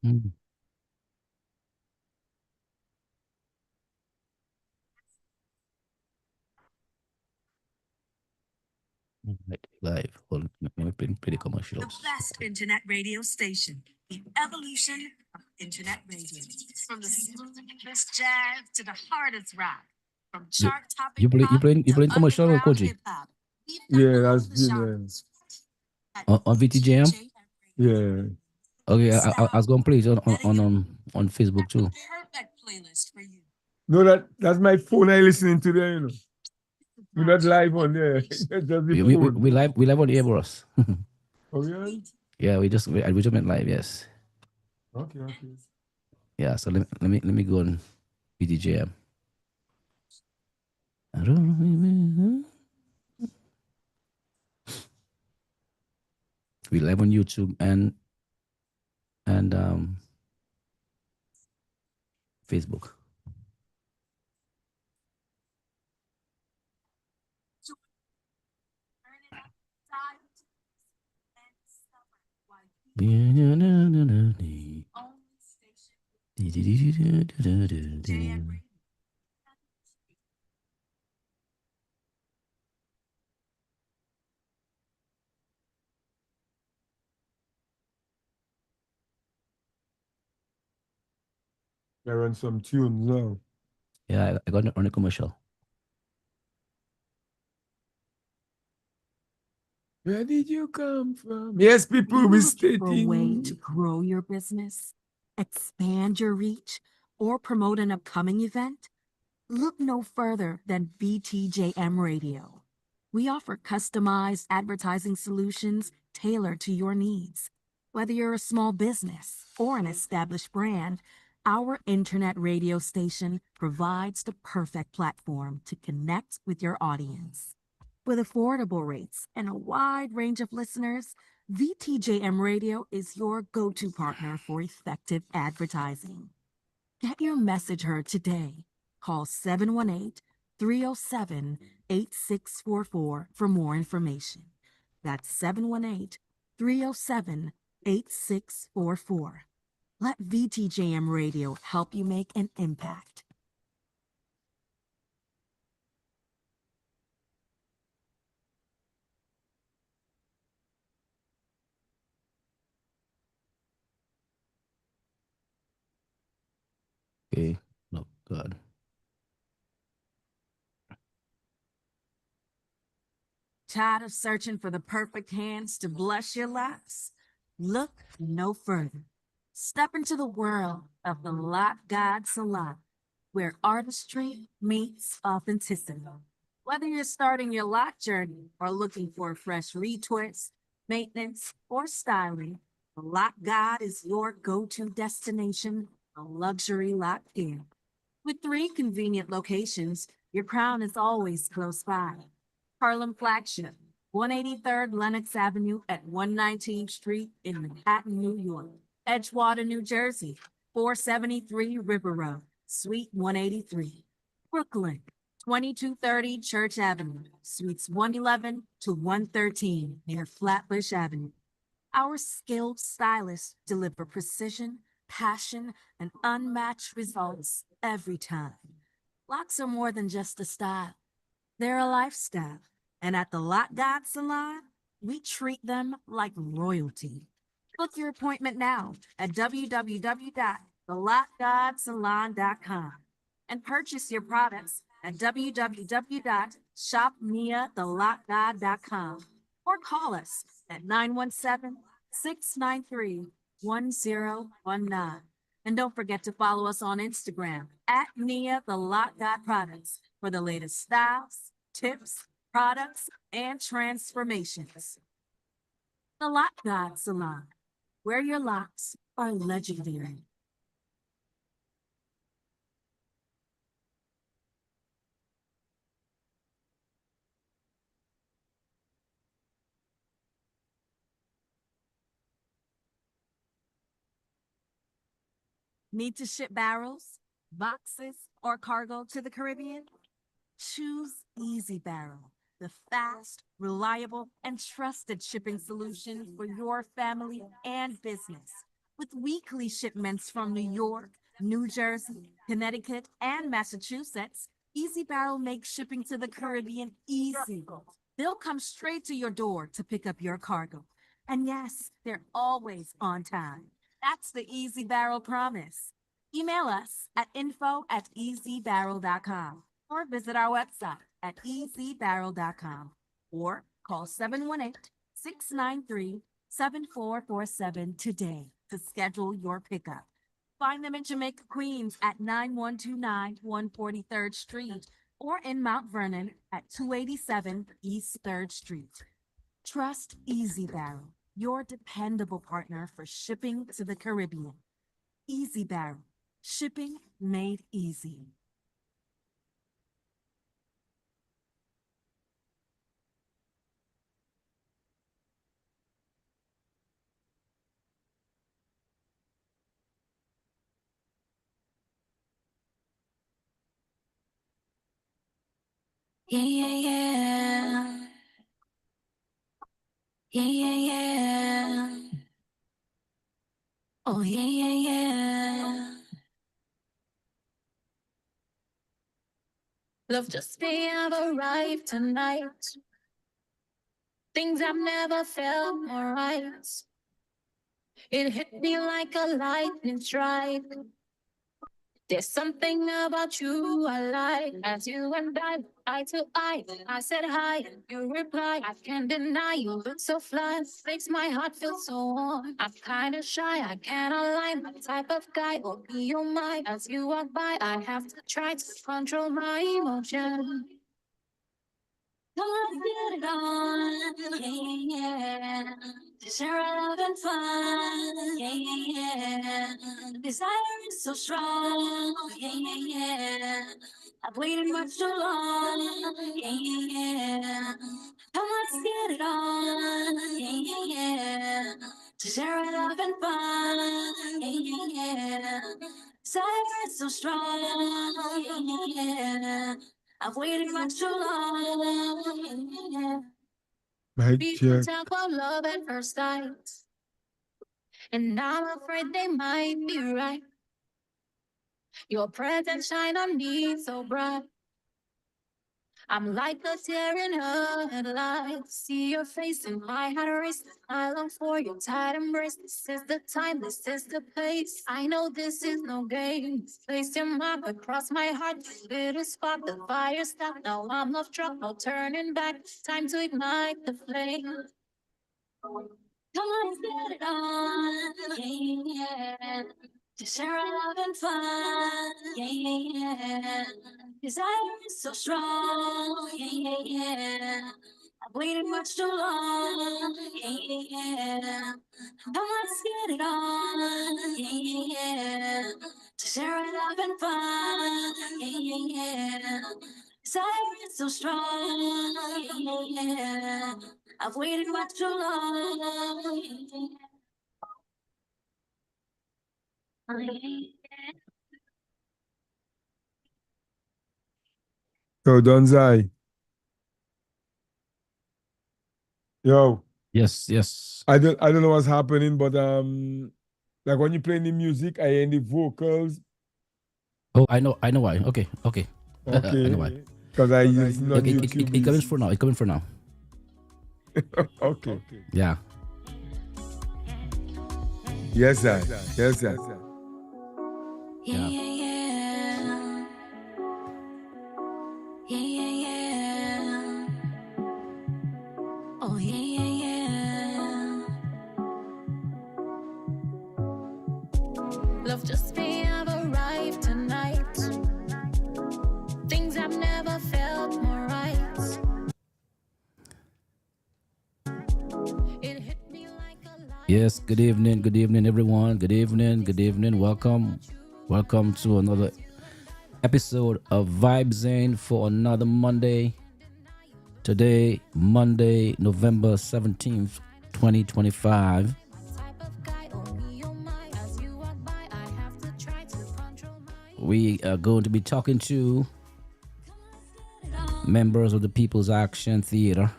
Mm. Right, live. Hold on, let me play the The commercials. best internet radio station, the evolution of internet radio. From the smoothest jazz to the hardest rock, from You, chart-topping pop you to playing commercial or underground Koji? hip hop. We've got Yeah, all that's the brilliant. genres at On VTJM? VTJ. Yeah. Okay, I was Style, gonna play it etiquette, on Facebook the too. perfect playlist for you. No, that's my phone I listening to there, you know. We're not live on there. Vibration. That's just the phone. We live on the Airbus. Oh yeah? Yeah, we just went live. Yes. Okay, okay. Yeah. So let me go on VTJM. I don't. We live on YouTube and Facebook. I run some tunes now. Yeah, I got it on a commercial. Where did you come from? Yes, people, we Looking for a way to stating. grow your business, expand your reach, or promote an upcoming event? Look no further than BTJM Radio. We offer customized advertising solutions tailored to your needs. Whether you're a small business or an established brand, our internet radio station provides the perfect platform to connect with your audience. With affordable rates and a wide range of listeners, VTJM Radio is your go-to partner for effective advertising. Get your message heard today. Call 718-307-8644 for more information. That's 718-307-8644. Let VTJM Radio help you make an impact. Okay. No, God. Tired of searching for the perfect hands to bless your lives? Look no further. Step into the world of the Lot God Salon, where artistry meets authenticity. Whether you're starting your lot journey or looking for a fresh retwist, maintenance, or styling, the Lot God is your go-to destination for luxury lot care. With three convenient locations, your crown is always close by. Harlem flagship, 183rd Lenox Avenue at 119th Street in Manhattan, New York. Edgewater, New Jersey, 473 River Road, Suite 183. Brooklyn, 2230 Church Avenue, Suites 111 to 113 near Flatbush Avenue. Our skilled stylists deliver precision, passion, and unmatched results every time. Locks are more than just a style, they're a lifestyle. And at the Lot God Salon, we treat them like royalty. Book your appointment now at www.thelotgodsalon.com and purchase your products at www.shopmiathelotgod.com or call us at 917-693-1019. And don't forget to follow us on Instagram at Nia the Lot God Products for the latest styles, tips, products, and transformations. The Lot God Salon, where your locks are legendary. Need to ship barrels, boxes, or cargo to the Caribbean? Choose Easy Barrel, the fast, reliable, and trusted shipping solution for your family and business. With weekly shipments from New York, New Jersey, Connecticut, and Massachusetts, Easy Barrel makes shipping to the Caribbean easy. They'll come straight to your door to pick up your cargo. And yes, they're always on time. That's the Easy Barrel promise. Email us at info@easybarrel.com or visit our website at easybarrel.com or call 718-693-7447 today to schedule your pickup. Find them in Jamaica, Queens at 9129 143rd Street or in Mount Vernon at 287 East 3rd Street. Trust Easy Barrel, your dependable partner for shipping to the Caribbean. Easy Barrel, shipping made easy. Yeah, yeah, yeah. Yeah, yeah, yeah. Oh, yeah, yeah, yeah. Love just may have arrived tonight. Things I've never felt more right. It hit me like a lightning strike. There's something about you I like. As you and I, eye to eye, I said hi, and you replied. I can't deny you look so fly. Makes my heart feel so warm. I'm kinda shy, I can't align. My type of guy will be your mind. As you walk by, I have to try to control my emotions. Come on, get it on, yeah, yeah. Share love and fun, yeah, yeah. Desire is so strong, yeah, yeah. I've waited much too long, yeah, yeah. Come on, let's get it on, yeah, yeah. Share love and fun, yeah, yeah. Desire is so strong, yeah, yeah. I've waited much too long. People talk about love at first sight, and I'm afraid they might be right. Your presence shine on me so bright. I'm like a tear in her headlights. See your face in my heart race. I long for your tight embrace. This is the time, this is the place. I know this is no game. Place your mark across my heart. Little spark, the fire stop. Now I'm off track, no turning back. Time to ignite the flame. Come on, let's get it on, yeah, yeah. To share love and fun, yeah, yeah, yeah. Desire is so strong, yeah, yeah, yeah. I've waited much too long, yeah, yeah, yeah. Come on, let's get it on, yeah, yeah, yeah. To share love and fun, yeah, yeah, yeah. Desire is so strong, yeah, yeah, yeah. I've waited much too long. Yo, Donzai. Yo. Yes, yes. I don't know what's happening, but like when you play the music, I hear the vocals. Oh, I know why. Okay. I know why. Because I use it on YouTube. It comes for now. It coming for now. Okay. Yeah. Yes, sir. Yes, sir. Yeah, Yeah. yeah, yeah. Yeah, yeah, yeah. Oh, yeah, yeah, yeah. Love just may have arrived tonight. Things I've never felt more right. It hit me like a light. Yes. Good evening, everyone. Good evening. Welcome to another episode of Vibe Zane for another Monday. Today, Monday, November 17th, 2025. We are going to be talking to members of the People's Action Theater.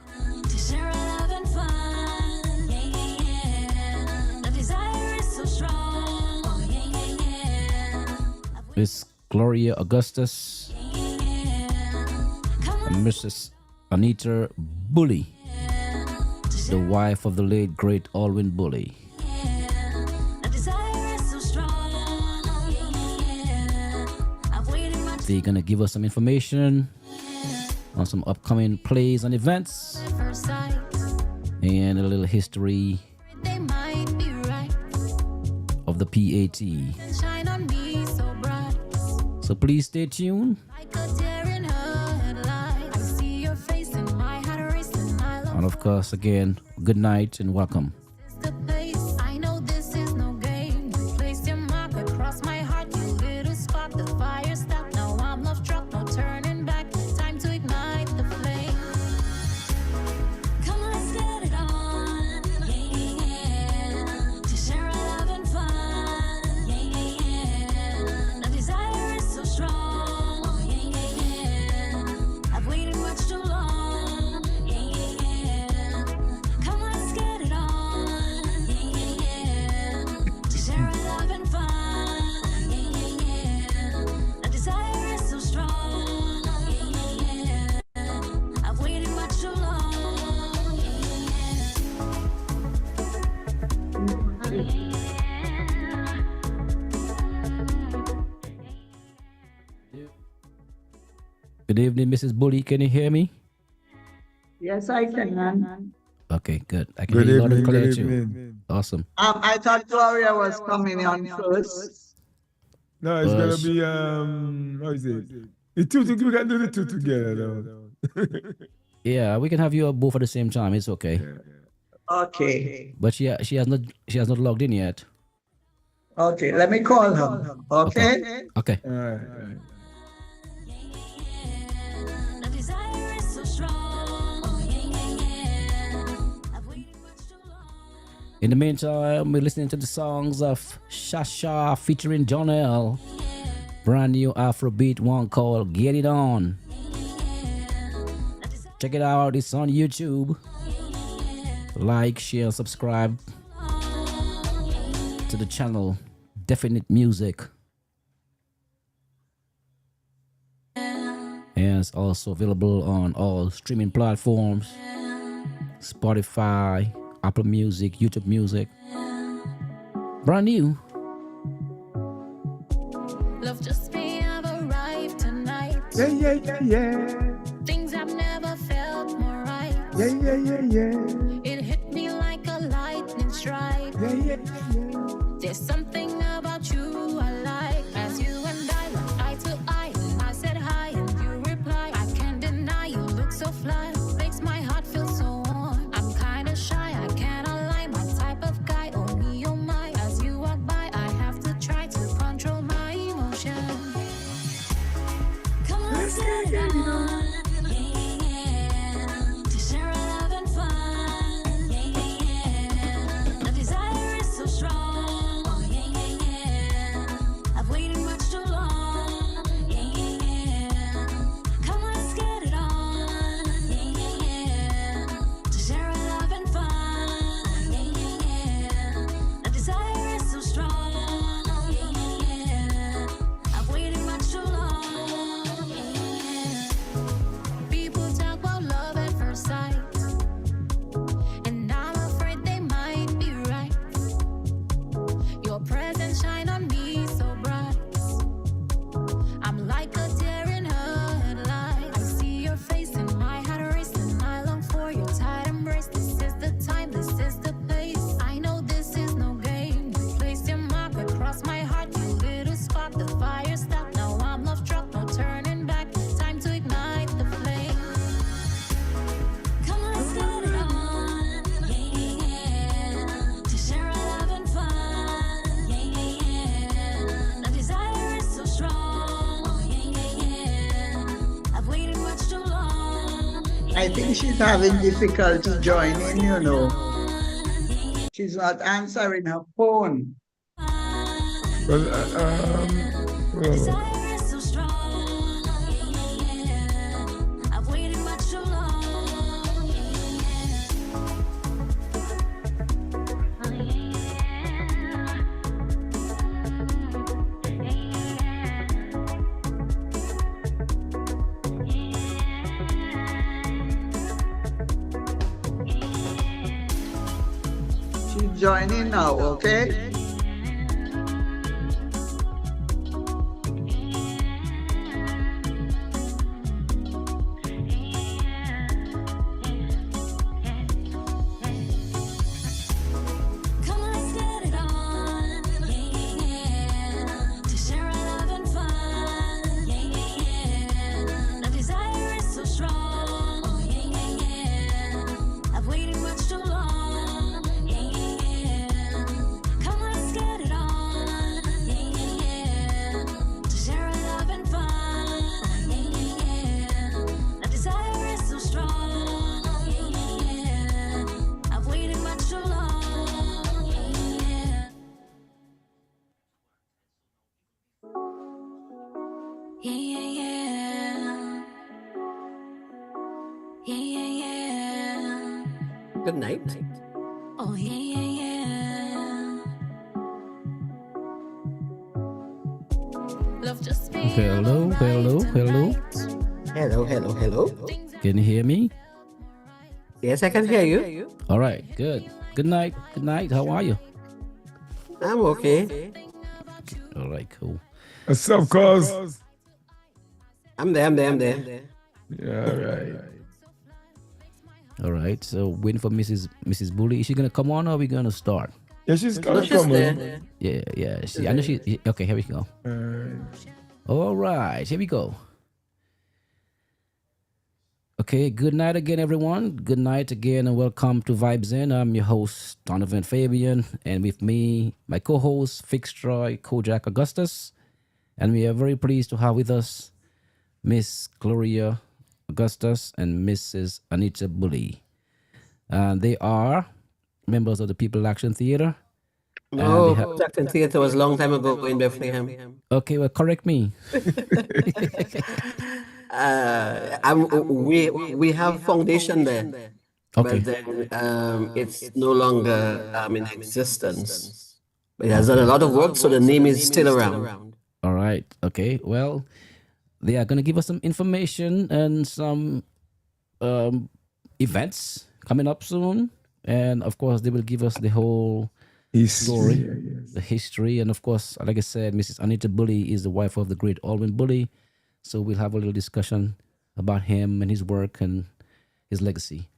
To share love and fun, yeah, yeah, yeah. The desire is so strong. Miss Gloria Augustus, and Mrs. Anita Bully, the wife of the late great Alwyn Bully. They're gonna give us some information on some upcoming plays and events and a little history of the PAT. So please stay tuned. And of course, again, good night and welcome. Good evening, Mrs. Bully. Can you hear me? Yes, I can. Okay, good. I can Good hear you loud and evening, clear good too. evening. Awesome. I thought Gloria was coming on first. No, it's gonna be how is it? The two we can do the two together though. Yeah, we can have you both at the same time. It's okay. Okay. But she has not logged in yet. Okay, let me call her. Okay? Okay. All right. In the meantime, we're listening to the songs of Shasha featuring John L. Brand new Afrobeat one called Get It On. Check it out, it's on YouTube. Like, share, subscribe to the channel Definite Music. And it's also available on all streaming platforms: Spotify, Apple Music, YouTube Music. Brand new. Love just may have arrived tonight. Yeah. Things I've never felt more right. Yeah. It hit me like a lightning strike. Yeah. There's something about you I like. As you and I look eye to eye, I said hi and you reply. I can't deny you look so fly. Makes my heart feel so warm. I'm kinda shy, I can't lie. My type of guy, oh me, oh my. As you walk by, I have to try to control my emotion. Come on, let's get it on. To share our love and fun. The desire is so strong. I've waited much too long. Come on, let's get it on. To share our love and fun. The desire is so strong. I've waited much too long. People talk about love at first sight, and I'm afraid they might be right. Your presence shine on me so bright. I'm like a deer in her headlights. I see your face in my heart racing. I long for your tight embrace. This is the time, this is the place. I know this is no game. You placed your mark across my heart. You lit a spark, the fire stopped. Now I'm lost struck, no turning back. Time to ignite the flame. Come on, let's get it on. To share our love and fun. The desire is so strong. I've waited much too long. I think she's having difficulty joining, you know. She's not answering her phone. Well, Desire is so strong. I've waited much too long. She's joining now, okay? Come on, let's get it on. Yeah, yeah. To share our love and fun. Yeah, yeah. The desire is so strong. Yeah, yeah. I've waited much too long. Yeah, yeah. Come on, let's get it on. Yeah, yeah. To share our love and fun. Yeah, yeah. The desire is so strong. Yeah, yeah. I've waited much too long. Yeah. Yeah, yeah, yeah. Yeah, yeah, yeah. Good night. Oh, yeah, yeah, yeah. Love just being Hello, hello, hello. Hello, hello, hello. Can you hear me? Yes, I can hear you. All right, good. Good night. Good night. How are you? I'm okay. All right, cool. What's up, cuz? I'm there. Yeah, all right. All right. So waiting for Mrs. Bully. Is she gonna come on or are we gonna start? Yeah, she's No, gonna she's come in. there. Yeah. I know she. Okay, here we go. All right, here we go. Okay, good night again, everyone. Good night again, and welcome to Vibes In. I'm your host, Donovan Fabian, and with me, my co-host, Fixtroy Kojak Augustus. And we are very pleased to have with us Miss Gloria Augustus and Mrs. Anita Bully. They are members of the People Action Theater. No, they have- Jackson Theatre was a long time ago in Bethlehem. Okay, well, correct me. We have foundation there, Okay. but then it's no longer in existence. It has done a lot of work, so the name is still around. All right. Okay. Well, they are going to give us some information and some events coming up soon. And of course, they will give us the whole story, the history. And of course, like I said, Mrs. Anita Bully is the wife of the great Alwyn Bully. So we'll have a little discussion about him and his work and his legacy.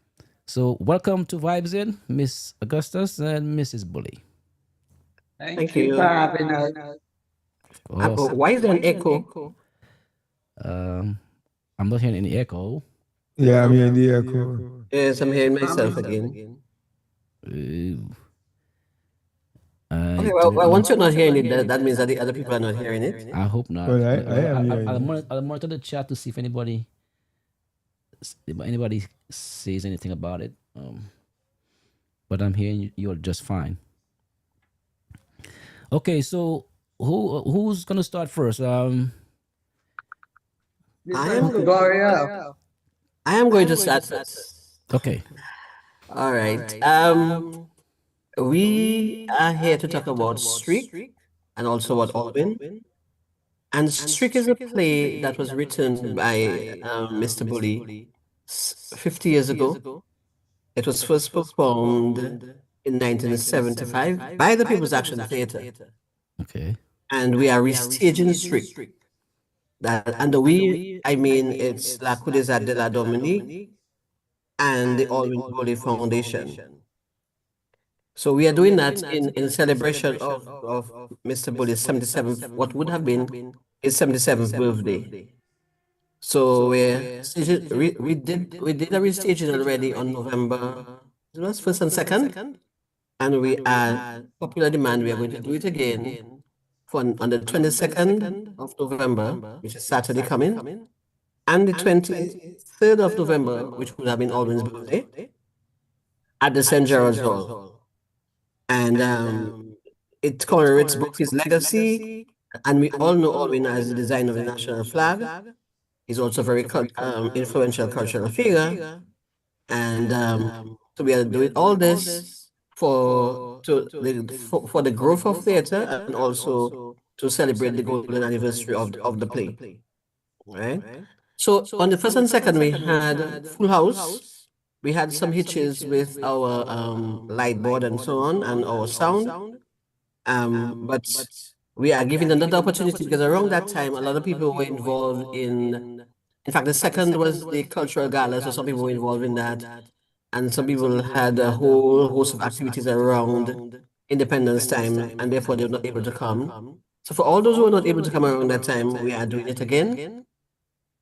So welcome to Vibes In, Miss Augustus and Mrs. Bully. Thank you you. for having us. Of course. Why is there an echo? I'm not hearing any echo. Yeah, I'm here in the echo. Yes, I'm hearing myself again. Okay, well, once you're not hearing it, that means that the other people are not hearing it. I hope not. Well, I am hearing I'll monitor the chat to see if anybody says anything about it. But I'm hearing you're just fine. Okay, so who's gonna start first? Gloria. I am going to start first. Okay. All right. We are here to talk about Streak and also about Alwyn. And Streak is a play that was written by Mr. Bully 50 years ago. It was first performed in 1975 by the People's Action Theatre. Okay. And we are restaging Streak. And the we, I mean, it's La Coudeza de la Dominique and the Alwyn Bully Foundation. So we are doing that in celebration of Mr. Bully's 77th, what would have been his 77th birthday. So we did a restaging already on November, it was 1st and 2nd, and we are popular demand. We are going to do it again on the 22nd of November, which is Saturday coming, and the 23rd of November, which would have been Alwyn's birthday, at the St. Gerard's Hall. And it commemorates both his legacy, and we all know Alwyn as the designer of the national flag. He's also a very influential cultural figure. And so we are doing all this for the growth of theatre and also to celebrate the golden anniversary of the play. Right? So on the 1st and 2nd, we had Full House We had some hitches with our light board and so on and our sound. But we are giving another opportunity because around that time, a lot of people were involved in fact, the second was the cultural gala, so some people were involved in that. And some people had a whole host of activities around Independence Time, and therefore they were not able to come. So for all those who were not able to come around that time, we are doing it again.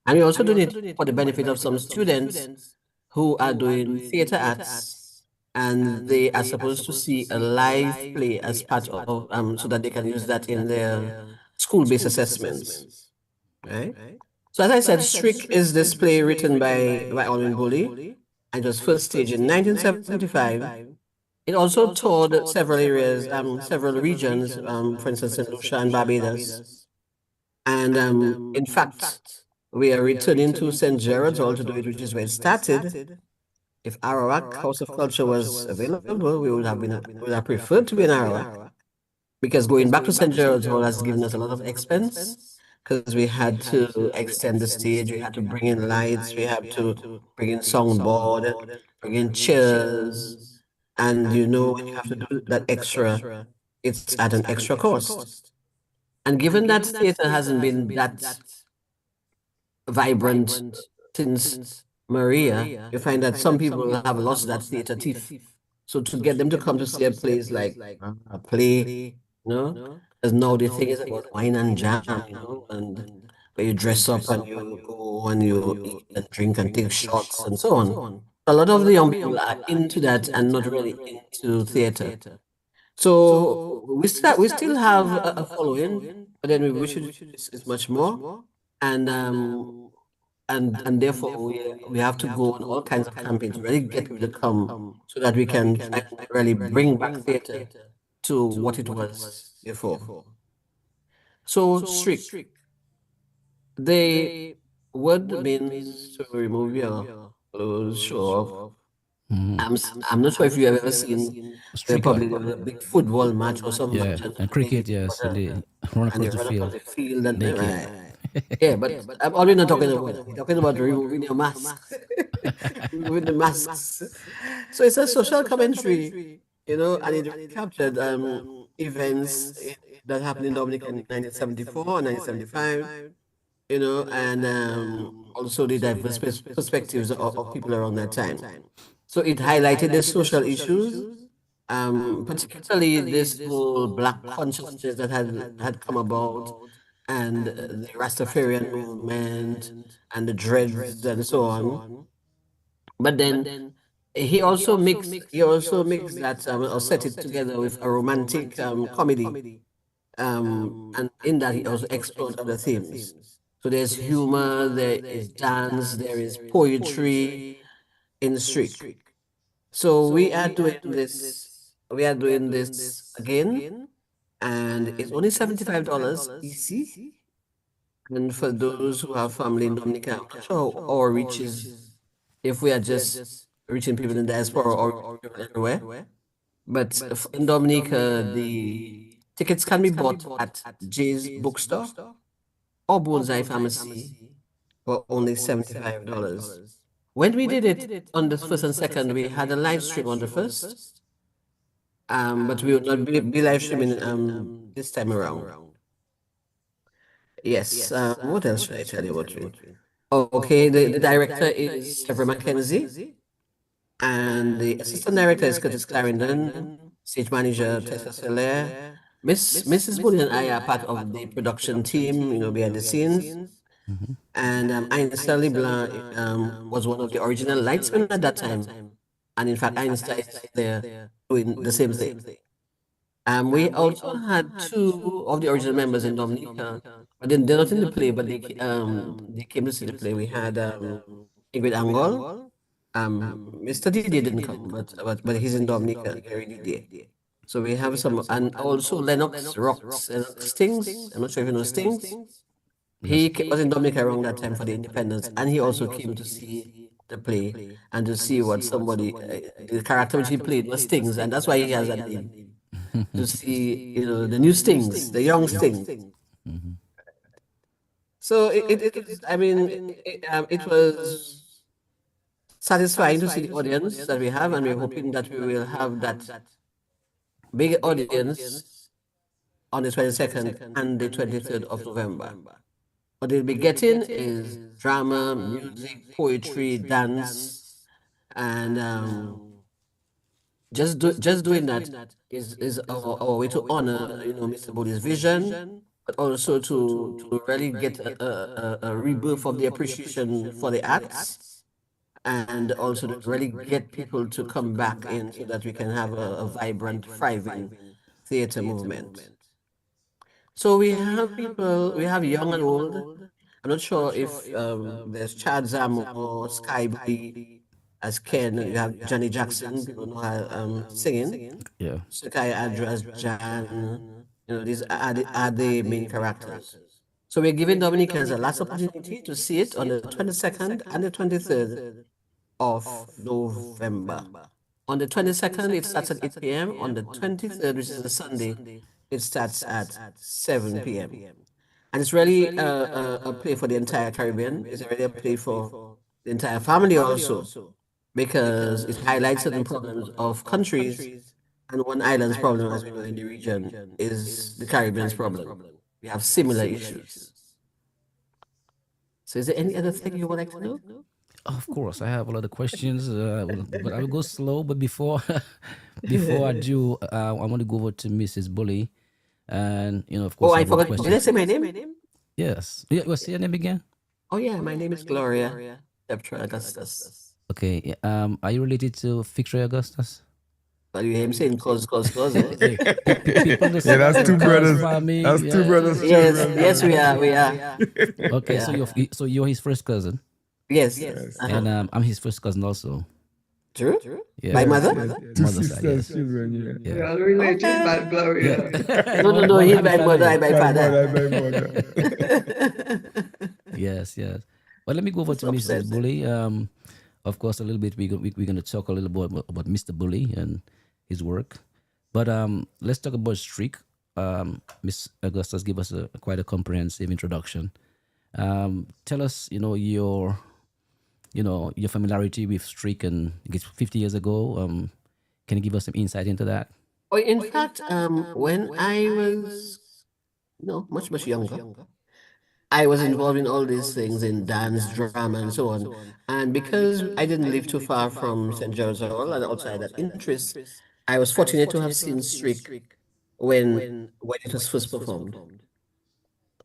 And we're also doing it for the benefit of some students who are doing theater arts, and they are supposed to see a live play as part of so that they can use that in their school-based assessments, right? So as I said, Strick is this play written by Alvin Bully, and it was first staged in 1975. It also toured several areas, several regions, for instance, St. Lucia and Barbados. And in fact, we are returning to St. Gerard's Hall to do it, which is where it started. If Arawak House of Culture was available, we would have preferred to be in Arawak, because going back to St. Gerard's Hall has given us a lot of expense, because we had to extend the stage, we had to bring in lights, we had to bring in soundboard, bring in chairs, and when you have to do that extra, it's at an extra cost. And given that theater hasn't been that vibrant since Maria, you find that some people have lost that theater teeth. So to get them to come to see a place like a play, because now the thing is about wine and jam, and where you dress up and you go and you eat and drink and take shots and so on. A lot of the young people are into that and not really into theater. So we still have a following, but then we wish it's much more, and and therefore we have to go on all kinds of campaigns to really get people to come so that we can try and really bring back theater to what it was before. So strict. The word means to remove your clothes, show off. I'm not sure if you have ever seen where Street probably art. there was a big football match or some Yeah, match, and and they cricket, put yes, and they run and they across the run across field the field and naked. right. Yeah, but I'm already not talking about that. We're talking about removing your mask, removing the masks. So it's a social commentary, and it really captured events that happened in Dominica in 1974 and 1975, and also the diverse perspectives of people around that time. So it highlighted the social issues, particularly this whole black consciousness that had come about, and the Rastafarian movement, and the dreads and so on. But then he also mixed that or set it together with a romantic comedy, and in that he also explored other themes. So there's humor, there is dance, there is poetry in Streak. So we are doing this again, and it's only $75 easy. And for those who have family in Dominica, I'm not sure our reach is, if we are just reaching people in diaspora or people everywhere. But in Dominica, the tickets can be bought at Jay's Bookstore or Bonsai Pharmacy for only $75. When we did it on the first and second, we had a live stream on the first, but we will not be live streaming this time around. Yes. What else should I tell you about it? Okay, the director is Trevor Mackenzie, and the assistant director is Curtis Clarendon, stage manager Tessa Soler. Mrs. Bully and I are part of the production team, behind the scenes. And Einstein Leblanc was one of the original lightsmen at that time. And in fact, Einstein is there doing the same thing. We also had two of the original members in Dominica, but then they're not in the play, but they came to see the play. We had Ingrid Angol. Mr. Didier didn't come, but he's in Dominica, Gary Didier. So we have some, and also Lennox Rocks, Lennox Stings. I'm not sure if you know Stings. Yes. Was in Dominica around that time for the independence, and he also came to see the play and to see what somebody, the character which he played was Stings, and that's why he has that name. To see, the new Stings, the young Stings. So I mean, it was satisfying to see the audience that we have, and we're hoping that we will have that big audience on the 22nd and the 23rd of November. What they'll be getting is drama, music, poetry, dance, and just doing that is our way to honor Mr. Bodhi's vision, but also to really get a rebirth of the appreciation for the arts, and also to really get people to come back in so that we can have a vibrant, thriving theater movement. So we have people, we have young and old. I'm not sure if there's Chad Zam or Sky Boy as Ken. You have Johnny Jackson, people know how singing. Yeah. Sakai Adras, Jan, these are the main characters. So we're giving Dominicans a last opportunity to see it on the 22nd and the 23rd of November. On the 22nd, it starts at 8 p.m. On the 23rd, which is a Sunday, it starts at 7 p.m. And it's really a play for the entire Caribbean. It's really a play for the entire family also, because it highlights certain problems of countries, and one island's problem, as we know in the region, is the Caribbean's problem. We have similar issues. So is there any other thing you would like to know? Of course, I have a lot of questions, but I will go slow. But before before I do, I want to go over to Mrs. Bully, and of course, Oh, I have a lot of forgot. Did I questions. say my name? Yes. Yeah, what's your name again? Oh, yeah, my name is Gloria Deptra Augustus. Okay. Yeah, are you related to Victoria Augustus? But you hear him saying cause, eh? Hey, people just Yeah, that's two brothers. family. That's two brothers. Yes, children. yes, we are. Okay, so Yeah. you're his first cousin, Yes. and I'm his first cousin also. True? Yeah. My mother? Two Mother's side, sisters, yes. children, yeah. Yeah. You're related, Okay. but Gloria. No, he's Happy my mother, I'm family. my My mother, father. my mother. Yes. Well, let me go over to Mrs. Upset. Bully. Of course, a little bit we're going to talk a little bit about Mr. Bully and his work, but let's talk about Streak. Miss Augustus give us quite a comprehensive introduction. Tell us, your familiarity with Streak, and I guess 50 years ago. Can you give us some insight into that? Oh, in fact, when I was much younger, I was involved in all these things in dance, drama, and so on. And because I didn't live too far from St. George's Hall and also had that interest, I was fortunate to have seen Streak when it was first performed.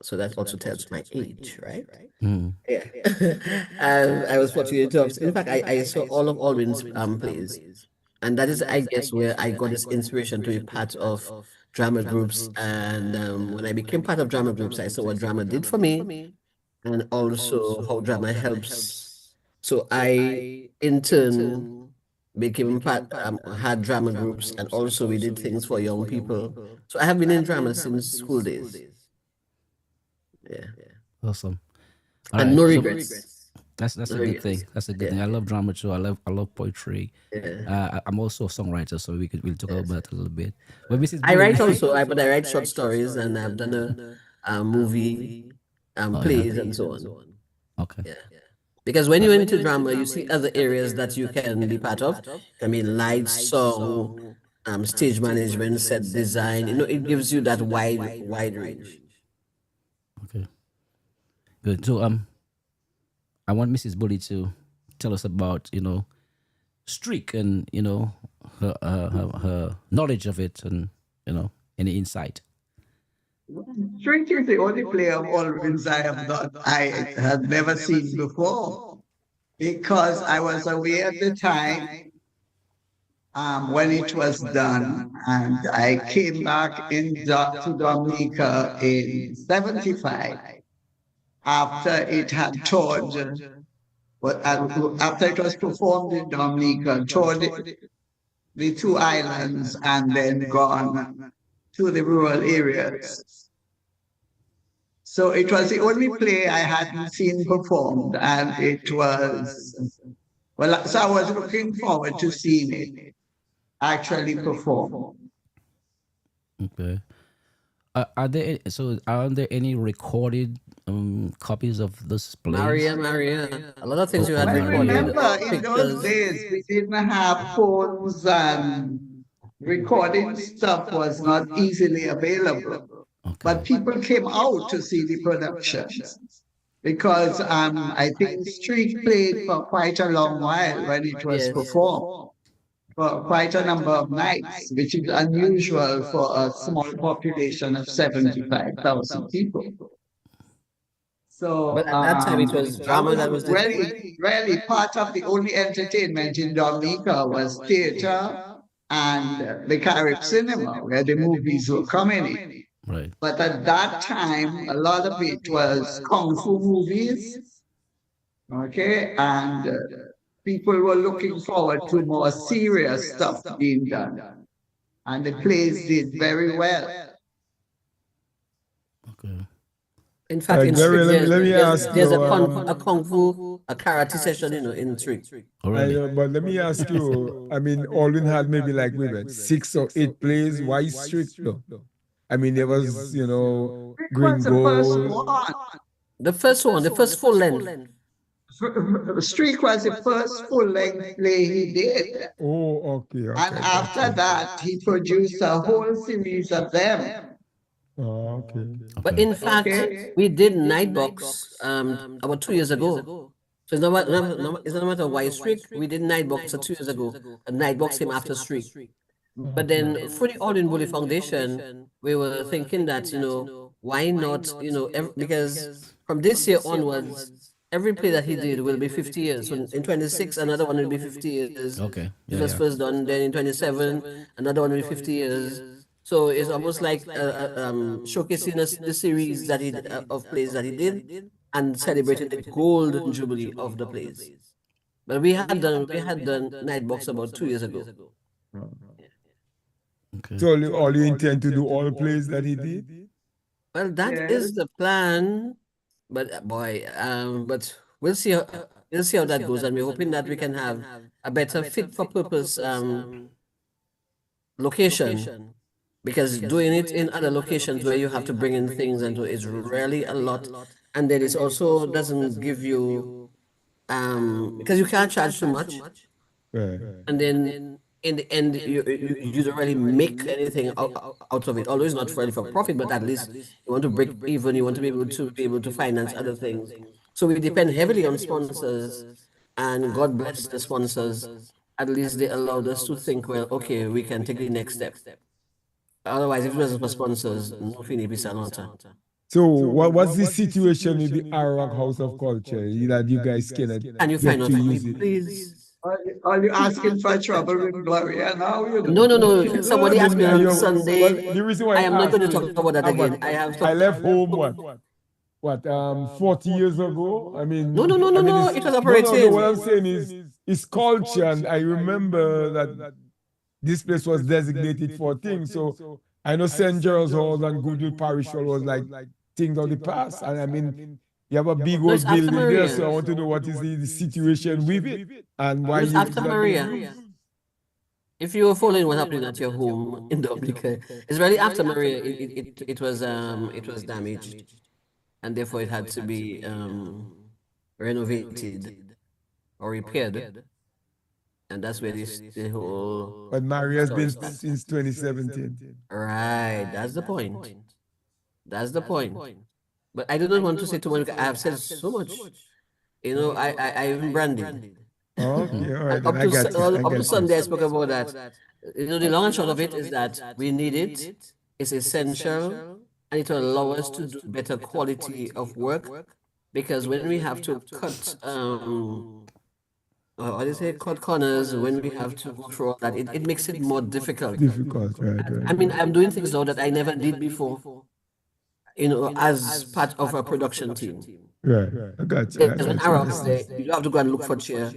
So that also tells my age, right? Mm. Yeah. I was fortunate to have, in fact, I saw all of Alwyn's plays. And that is, I guess, where I got this inspiration to be part of drama groups. And when I became part of drama groups, I saw what drama did for me and also how drama helps. So I, in turn, became part, had drama groups, and also we did things for young people. So I have been in drama since school days. Yeah. Awesome. All And right. no So regrets. that's a good thing. That's a good thing. I love drama too. I love poetry. Yeah. I'm also a songwriter, so we'll talk about that a little bit. But Mrs. I Bully, write also, but I write short stories, and I've done a movie, plays, and so on. Okay. Yeah. Because when you're into drama, you see other areas that you can be part of. I mean, lights, song, stage management, set design. It gives you that wide range. Okay. Good. So I want Mrs. Bully to tell us about Streak and her knowledge of it, and any insight. Street is the only play of Alwyn's I had never seen before, because I was away at the time when it was done, and I came back to Dominica in 75 after it had toured, but after it was performed in Dominica, toured the two islands and then gone to the rural areas. So it was the only play I hadn't seen performed, and it was, well, so I was looking forward to seeing it actually performed. Okay. are there any recorded copies of this plays? Maria. A lot of things Oh, you oh, had Well, Maria. recorded, remember, in those pictures. days, we didn't have phones and recording stuff was not easily available. Okay. But people came out to see the productions because I think Street played for quite a long while when it was Yes. performed for quite a number of nights, which is unusual for a small population of 75,000 people. But So at that time, it was that drama was that was the really part of the only entertainment in Dominica was theater and the Carib cinema, where the movies were coming in. Right. But at that time, a lot of it was kung fu movies, okay, and people were looking forward to more serious stuff being done, and the plays did very well. Okay. In fact, in Trick, Gary, let me ask there's you. a kung fu, a karate session, in Trick. Oh, I really? know, but let me ask you. I mean, Alwyn had maybe like maybe 6 or 8 plays. Why strict though? I mean, there was It Green was the first Gold. one. The first full length. Streak was the first full-length play he did. Oh, okay, And okay, after that, he produced a whole series of them. oh, okay. But Okay. in fact, Okay. we did Nightbox about 2 years ago. So it's not a matter of why Streak. We did Nightbox 2 years ago. And Nightbox came after Streak. But then for the All in Bully Foundation, we were thinking that, why not, because from this year onwards, every play that he did will be 50 years. So in 26, another one will be 50 years. Okay. It Yeah, was yeah. first done. Then in 27, another one will be 50 years. So it's almost like showcasing us the series that of plays that he did and celebrating the golden jubilee of the plays. But we had done Nightbox about 2 years ago. Okay. So all you intend to do all plays that he did? Well, that Yes. is the plan, but boy, but we'll see how that goes, and we're hoping that we can have a better fit for purpose location, because doing it in other locations where you have to bring in things into is really a lot, and then it also doesn't give you because you can't charge too much, Right. and then in the end you don't really make anything out of it, although it's not really for profit, but at least you want to break even, you want to be able to finance other things. So we depend heavily on sponsors, and God bless the sponsors. At least they allowed us to think, well, okay, we can take the next step. Otherwise, if it wasn't for sponsors, no fini pisanota. So what's the situation with the Arawak House of Culture that you guys cannot Can you get find out to for me, use it? please? Are you asking for trouble with Gloria now? No. Somebody I asked mean, me on well, Sunday. the reason why I am not I going asked to talk is about that again. I have I talked. left home what 40 years ago. I mean, No. It was no. operating. What I'm saying is it's culture, and I remember that this place was designated for things. So I know St. Gerald's Hall and Goodwill Parish Hall was like things of the past, and I mean. You have a big No, it's old after building there, so I Maria. want to know what is the situation with it and why It was you after not being Maria. used. If you were following what happened at your home in Dominica, it's really after Maria. It was damaged, and therefore it had to be renovated or repaired, and that's where the whole But Mario has story been starts. since 2017. Right, that's the point. That's the point. But I do not want to say too much, because I have said so much. I even branded. Okay, all right, And then I got you. I up to got you. Sunday, I spoke about that. The long and short of it is that we need it. It's essential, and it will allow us to do better quality of work. Because when we have to cut, what do you say, cut corners, when we have to go through all that, it makes it more difficult. Difficult, right, I mean, I'm doing things now that I never did before, as part of a production team. right. I got you. I Because when got you. Arabs there, you have to go and look for chair,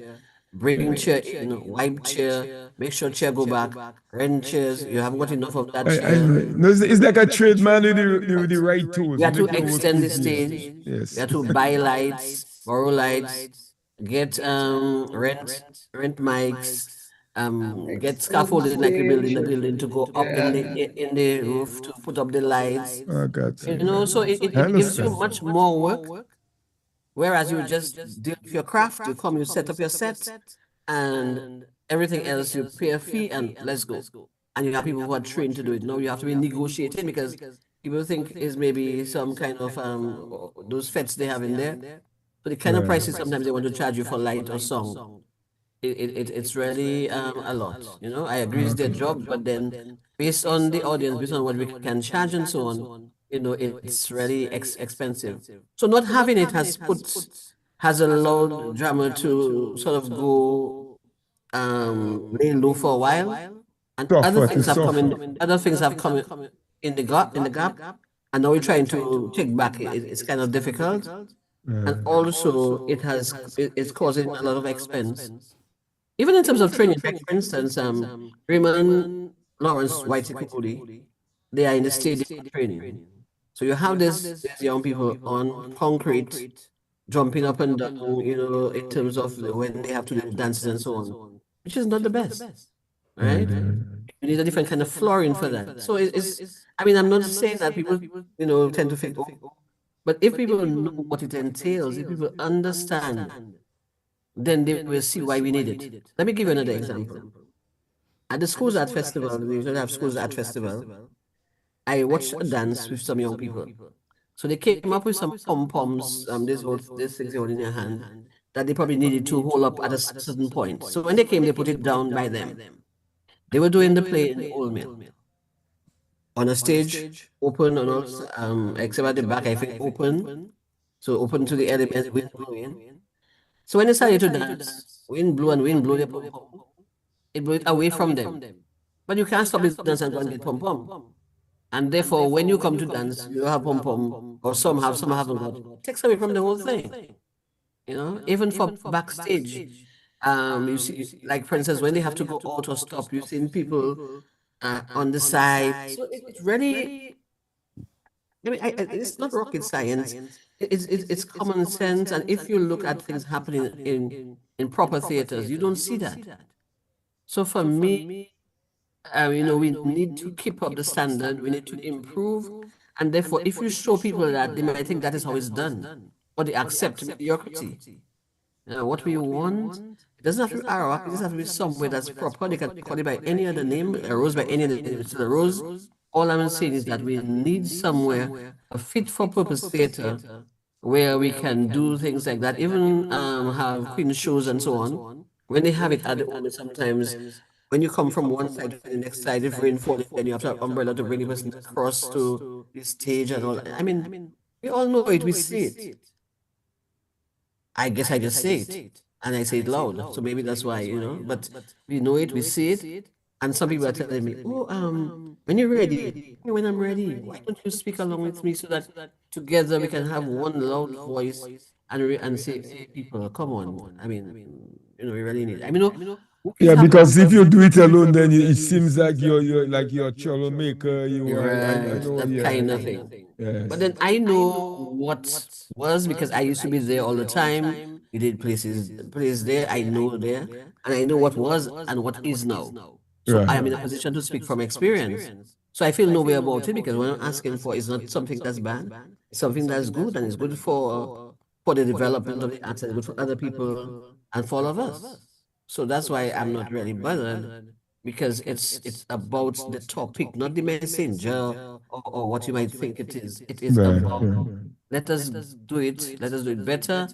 bring chair in, wipe chair, make sure chair go back, rent chairs. You haven't got enough of that I chair. no, it's like a trade man with the right tools. We have to make your work extend the easier. stage. Yes. We have to buy lights, borrow lights, get rent mics, get scaffolding like you're building a multi-stage. building to go up in Yeah. the roof to put up the lights. I got You you. know, so I it gives you understand. much more work. Whereas you just deal with your craft, you come, you set up your set, and everything else you pay a fee and let's go. And you have people who are trained to do it. No, you have to be negotiating because people think is maybe some kind of those fets they have in there. So the kind of Right. prices sometimes they want to charge you for light or song. It's really a lot. You know, I agree it's their Okay. job, but then based on the audience, based on what we can charge and so on, you know, it's really expensive. So not having it has allowed drama to sort of go lay low for a while, and Suffer to suffer. other things have come in the gap, and now we're trying to take back. It's kind of difficult, and also it's causing a lot of expense. Even in terms of training, like for instance, Raymond Lawrence White Kukuli, they are in the stadium training. So you have these young people on concrete, jumping up and down, you know, in terms of when they have to do dances and so on, which is not the best, right? You need a different kind of flooring for that. So I mean, I'm not saying that people, you know, tend to think, oh, but if people know what it entails, if people understand, then they will see why we need it. Let me give you another example. At the Schools Art Festival, we usually have Schools Art Festival. I watched a dance with some young people. So they came up with some pom-poms, these things they hold in their hand, that they probably needed to hold up at a certain point. So when they came, they put it down by them. They were doing the play in the old mill. On a stage, open or not, except at the back, I think open. So open to the elements, wind blowing. So when they started to dance, wind blew and wind blew the pom-pom. It blew it away from them. But you can't stop the dance and go and get pom-pom. And therefore, when you come to dance, you have pom pom, or some haven't got. It takes away from the whole thing. You know, even for backstage, you see, like for instance, when they have to go out or stop, you've seen people on the side. So it's really, I mean, it's not rocket science. It's common sense. And if you look at things happening in proper theaters, you don't see that. So for me, you know, we need to keep up the standard. We need to improve, and therefore, if you show people that, they might think that is how it's done, or they accept mediocrity. What we want, it doesn't have to be Arawak. It just has to be somewhere that's proper. They can call it by any other name, a rose by any other name. It's a rose. All I'm saying is that we need somewhere a fit for purpose theater where we can do things like that. Even have queen shows and so on. When they have it at the moment, sometimes when you come from one side to the next side, if rain falling, then you have to have umbrella to bring the person across to the stage and all. I mean, we all know it, we see it. I guess I just say it, and I say it loud. So maybe that's why, you know. But we know it, we see it, and some people are telling me, "Oh, when you're ready, "Hey, when I'm ready, why don't you speak along with me so that together we can have one loud voice and say, hey, people, come on. I mean, you know, we really need it. I mean, Yeah, because if you do it alone, then it seems like you're like you're a troublemaker. You are, I right, know, that yeah, kind of thing. But yes, then I know what was because I used to be there all the time. We did places there. I know there, and I know what was and what is now. So I right, am in a position to speak from experience. So I feel no way about it because what I'm asking for is not something that's bad. It's something that's good and it's good for the development of the arts and good for other people and for all of us. So that's why I'm not really bothered because it's about the topic, not the messenger or what you might think it is. It is right, about right. let us do it, let us do it better,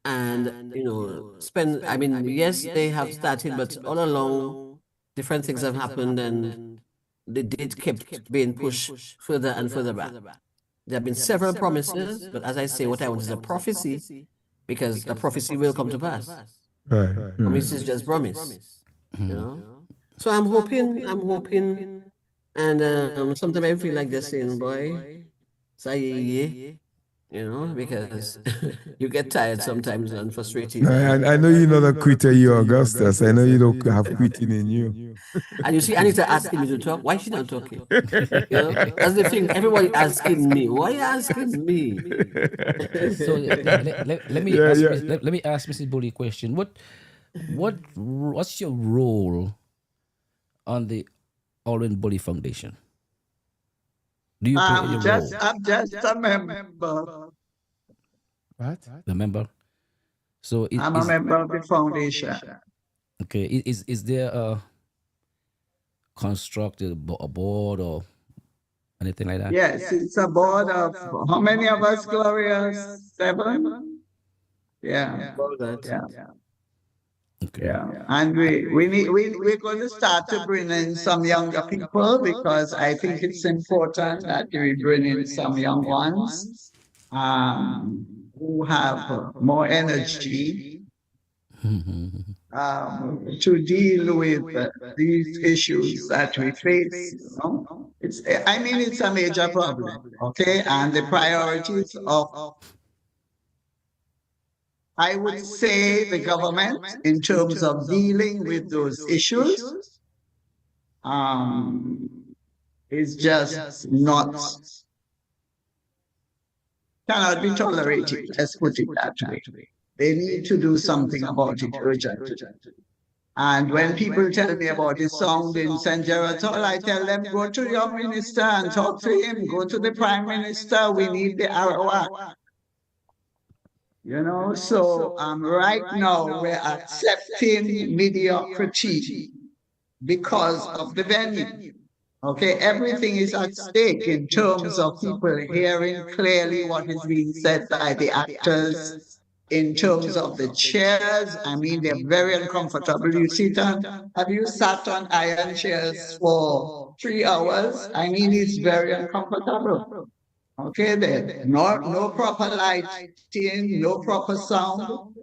and you know, spend. I mean, yes, they have started, but all along, different things have happened, and the date kept being pushed further and further back. There have been several promises, but as I say, what I want is a prophecy because the prophecy will come to pass. Right, right. Promise is just promise, you know. So I'm hoping, and sometimes I feel like just saying, boy, say yeah, you know, because you get tired sometimes and frustrated, I know you're not a quitter, you Augustus. I know you don't have quitting in you. and you see Anita asking me to talk. Why she not talking? You know, that's the thing. Everybody asking me. Why you asking me? So let me Yeah, ask yeah. let me ask Mrs. Bully a question. What What's your role on the Alwyn Bully Foundation? Do you play any role? I'm just a member. What? Remember? So I'm a member of the foundation. okay. Is there a constructed a board or anything like that? Yes, it's a board of how many of us, Gloria? 7? Yeah, All that. yeah, Okay. yeah. And we're going to start to bring in some younger people because I think it's important that we bring in some young ones who have more energy to deal with these issues that we face. You know? I mean, it's a major problem, okay? And the priorities of, I would say, the government in terms of dealing with those issues um, is just not, cannot be tolerated. Let's put it that way. They need to do something about it urgently. And when people tell me about the sound in St. Gerard's Hall, I tell them, go to your minister and talk to him. Go to the prime minister. We need the Arawak. You know, so right now we're accepting mediocrity because of the venue. Okay, everything is at stake in terms of people hearing clearly what is being said by the actors. In terms of the chairs, I mean, they're very uncomfortable. You sit on, have you sat on iron chairs for 3 hours? I mean, it's very uncomfortable. Okay, there, no proper lighting, no proper sound.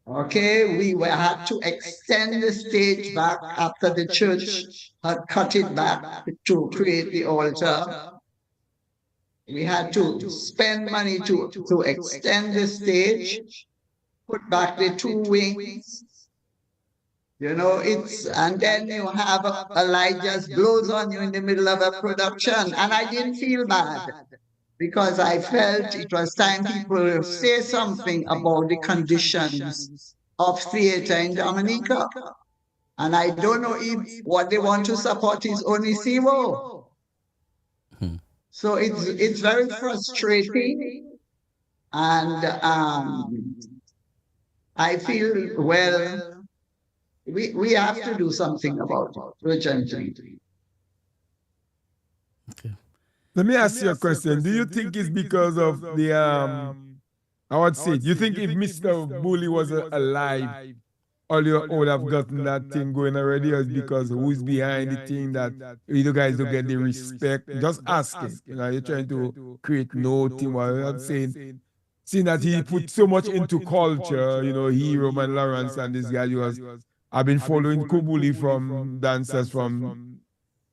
Okay, we had to extend the stage back after the church had cut it back to create the altar. We had to spend money to extend the stage, put back the 2 wings. You know, and then you have a light just blows on you in the middle of a production. And I didn't feel bad because I felt it was time people say something about the conditions of theater in Dominica. And I don't know if what they want to support is only Siwo. So it's very frustrating. And I feel, well, we have to do something about it urgently. Okay. Let me ask you a question. Do you think it's because of the I would say, do you think if Mr. Bully was alive, all you would have gotten that thing going already, or it's because who's behind the thing that you guys don't get the respect? Just asking. You know, you're trying to create no team. While I'm saying, seeing that he put so much into culture, you know, he, Roman Lawrence, and this guy, I've been following Kubuli from dancers from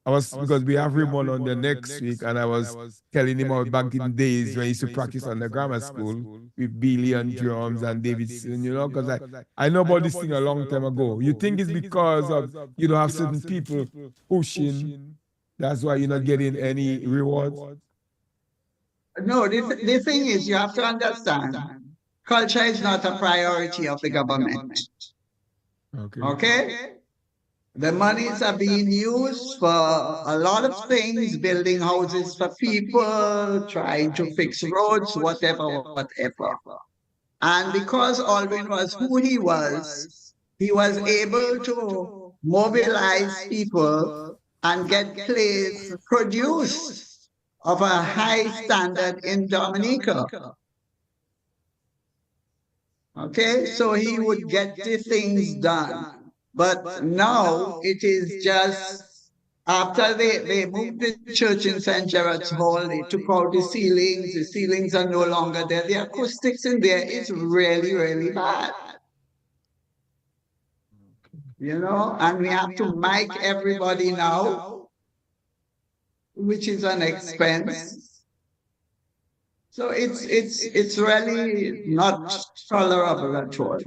I was because we have Ramon on the next week, and I was telling him about back in days when he used to practice on the grammar school with Billy and drums and Davidson, you know, because I know about this thing a long time ago. You think it's because of you don't have certain people pushing, that's why you're not getting any rewards? No, the thing is, you have to understand, culture is not a priority of the government. Okay? The monies are being used for a lot of things, building houses for people, trying to fix roads, whatever. And because Alvin was who he was able to mobilize people and get plays produced of a high standard in Dominica. Okay, so he would get the things done. But now it is just after they moved the church in St. Gerard's Hall, they took out the ceilings. The ceilings are no longer there. The acoustics in there is really, really bad. You know, and we have to mic everybody now, which is an expense. So it's really not tolerable at all.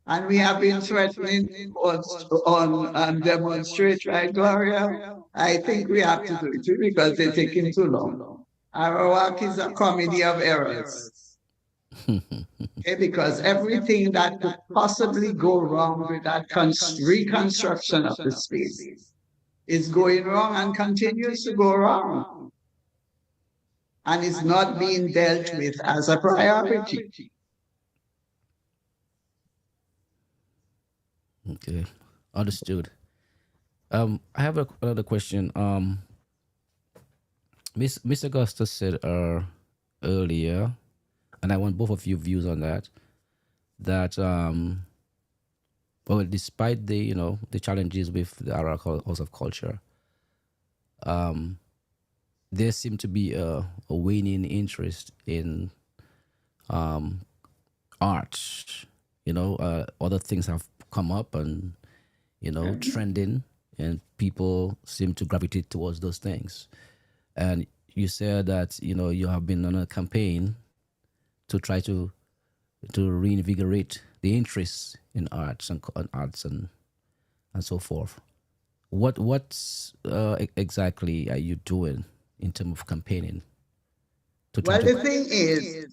And we have been threatening on demonstrate, right, Gloria? I think we have to do it because they're taking too long. Our work is a comedy of errors. Okay, because everything that could possibly go wrong with that reconstruction of the space is going wrong and continues to go wrong and is not being dealt with as a priority. Okay, understood. I have another question. Miss Augusta said earlier, and I want both of you views on that. That well, despite the the challenges with the Ara House of Culture, there seemed to be a waning interest in art. Other things have come up and trending, and people seem to gravitate towards those things. And you said that you have been on a campaign to try to reinvigorate the interest in arts and so forth. What's exactly are you doing in terms of campaigning to try Well, to? the thing is,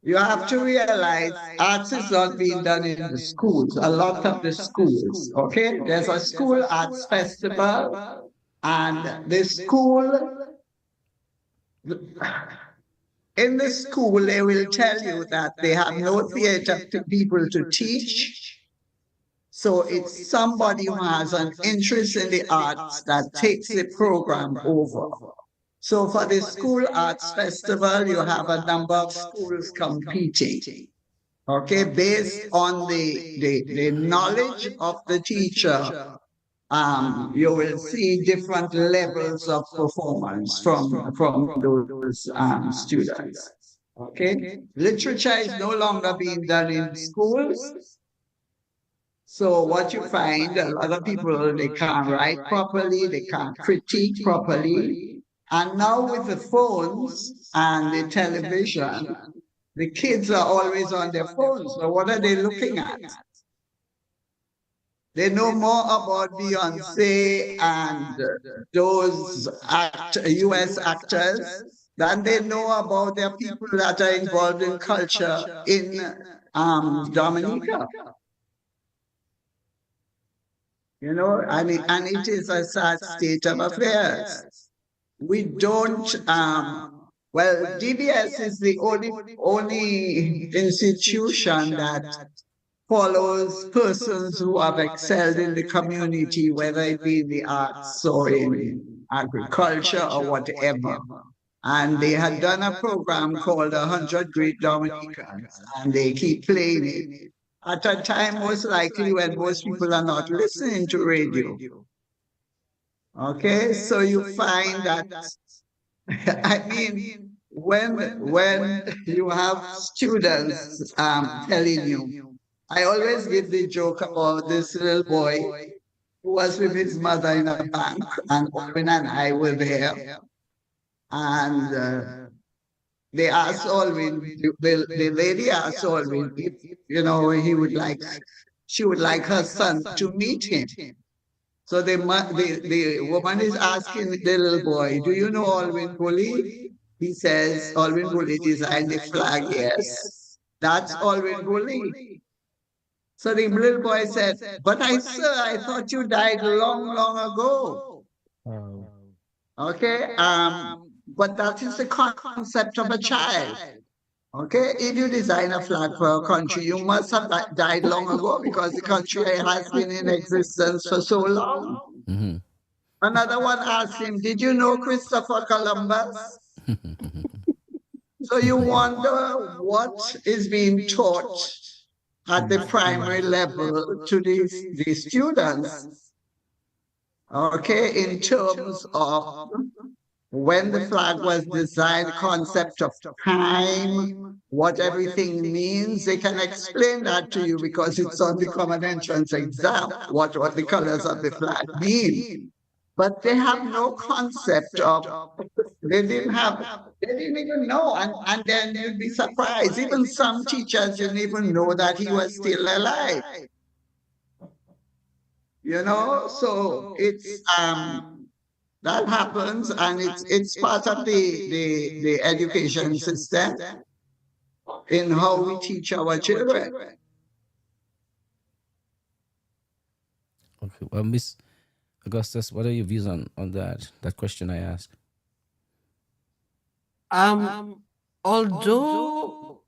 you have to realize arts is not being done in the schools, a lot of the schools. Okay, there's a school arts festival, and the school, in the school, they will tell you that they have no theater to people to teach. So it's somebody who has an interest in the arts that takes the program over. So for the school arts festival, you have a number of schools competing. Okay, based on the knowledge of the teacher, you will see different levels of performance from those students. Okay, literature is no longer being done in schools. So what you find, a lot of people, they can't write properly, they can't critique properly. And now with the phones and the television, the kids are always on their phones. So what are they looking at? They know more about Beyonce and those US actors than they know about their people that are involved in culture in Dominica. I mean, and it is a sad state of affairs. We don't, well, DBS is the only institution that follows persons who have excelled in the community, whether it be in the arts or in agriculture or whatever. And they had done a program called 100 Great Dominicans, and they keep playing it at a time most likely when most people are not listening to radio. Okay, so you find that I mean, when you have students telling you, I always give the joke about this little boy who was with his mother in a bank, and Owen and I were there, and they asked Alwyn, the lady asked Alwyn if he would like, she would like her son to meet him. So the woman is asking the little boy, do you know Alwyn Bully? He says, Alwyn Bully designed the flag, yes. That's Alwyn Bully. So the little boy said, but sir, I thought you died long, long ago. Okay, but that is the concept of a child. Okay, if you design a flag for a country, you must have died long ago because the country has been in existence for so long. Mm-hmm. Another one asked him, did you know Christopher Columbus? So you wonder what is being taught at the primary level to these students, okay, in terms of when the flag was designed, concept of time, what everything means. They can explain that to you because it's on the common entrance exam, what the colors of the flag mean. But they have no concept of, they didn't even know. And then you'd be surprised. Even some teachers didn't even know that he was still alive. So it's that happens, and it's part of the education system. in how we teach our children. Okay. Well, Miss Augustus, what are your views on that question I asked? Although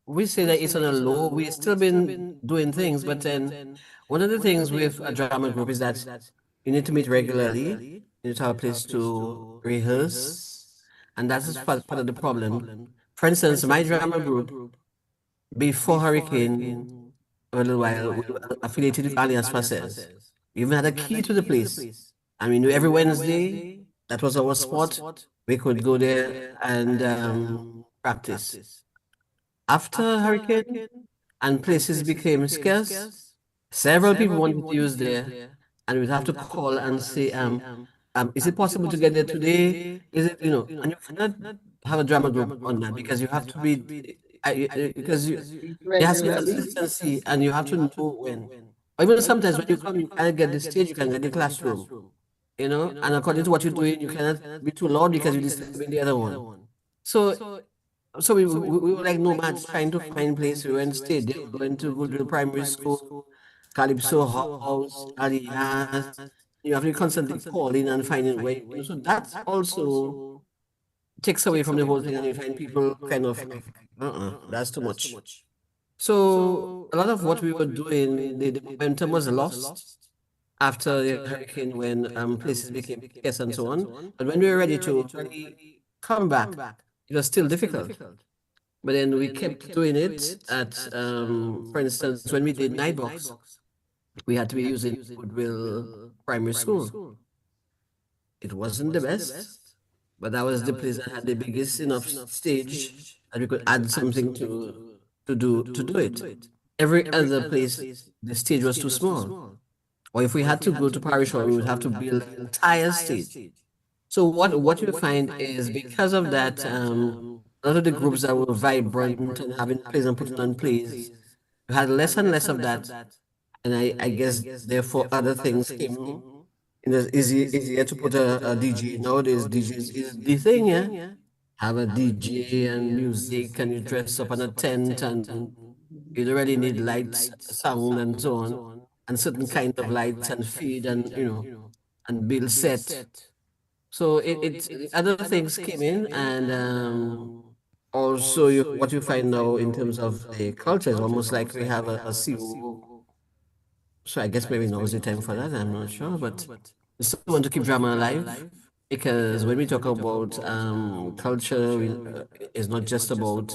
we say that it's on a low, we've still been doing things, but then one of the things with a drama group is that you need to meet regularly, you need to have a place to rehearse, and that is part of the problem. For instance, my drama group, before Hurricane, a little while, we were affiliated with Alliance Francaise. We even had a key to the place. I mean, every Wednesday, that was our spot. We could go there and practice. After Hurricane and places became scarce, several people wanted to use there, and we'd have to call and say, is it possible to get there today? Is it, and you cannot have a drama group on that because you have to be, because there has to be Regularly. consistency and you have to know when. Or even sometimes when you come, you can't get the stage, you can get the classroom, and according to what you're doing, you cannot be too loud because you're disturbing the other one. So we were like nomads trying to find place. We went stayed there, going to go to the primary school, Calypso House, Aliyah. You have to constantly calling and finding where, so that also takes away from the whole thing and you find people kind of like, that's too much. So a lot of what we were doing, the momentum was lost after the hurricane when places became scarce and so on. But when we were ready to really come back, it was still difficult. But then we kept doing it at, for instance, when we did Nightbox, we had to be using Goodwill Primary School. It wasn't the best, but that was the place that had the biggest enough stage that we could add something to do it. Every other place, the stage was too small. Or if we had to go to Parish Hall, we would have to build an entire stage. So what you find is because of that, a lot of the groups that were vibrant and having plays and putting on plays, you had less and less of that. And I guess therefore other things came. It's easier to put a DJ. Nowadays, DJ is the thing, yeah? Have a DJ and music and you dress up on a tent and you don't really need lights, sound and so on, and certain kind of lights and feed and, and bill set. So other things came in and also what you find now in terms of the culture is almost like we have a COO. So I guess maybe now is the time for that. I'm not sure, but we still want to keep drama alive because when we talk about culture, it's not just about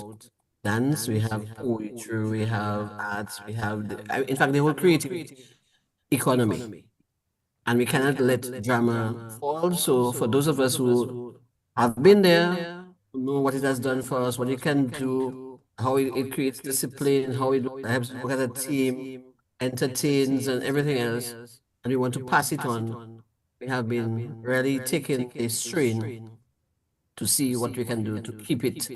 dance. We have poetry, we have arts, we have, in fact, the whole creative economy. And we cannot let drama fall. So for those of us who have been there, who know what it has done for us, what it can do, how it creates discipline, how it helps work as a team, entertains and everything else, and we want to pass it on, we have been really taking a strain to see what we can do to keep it,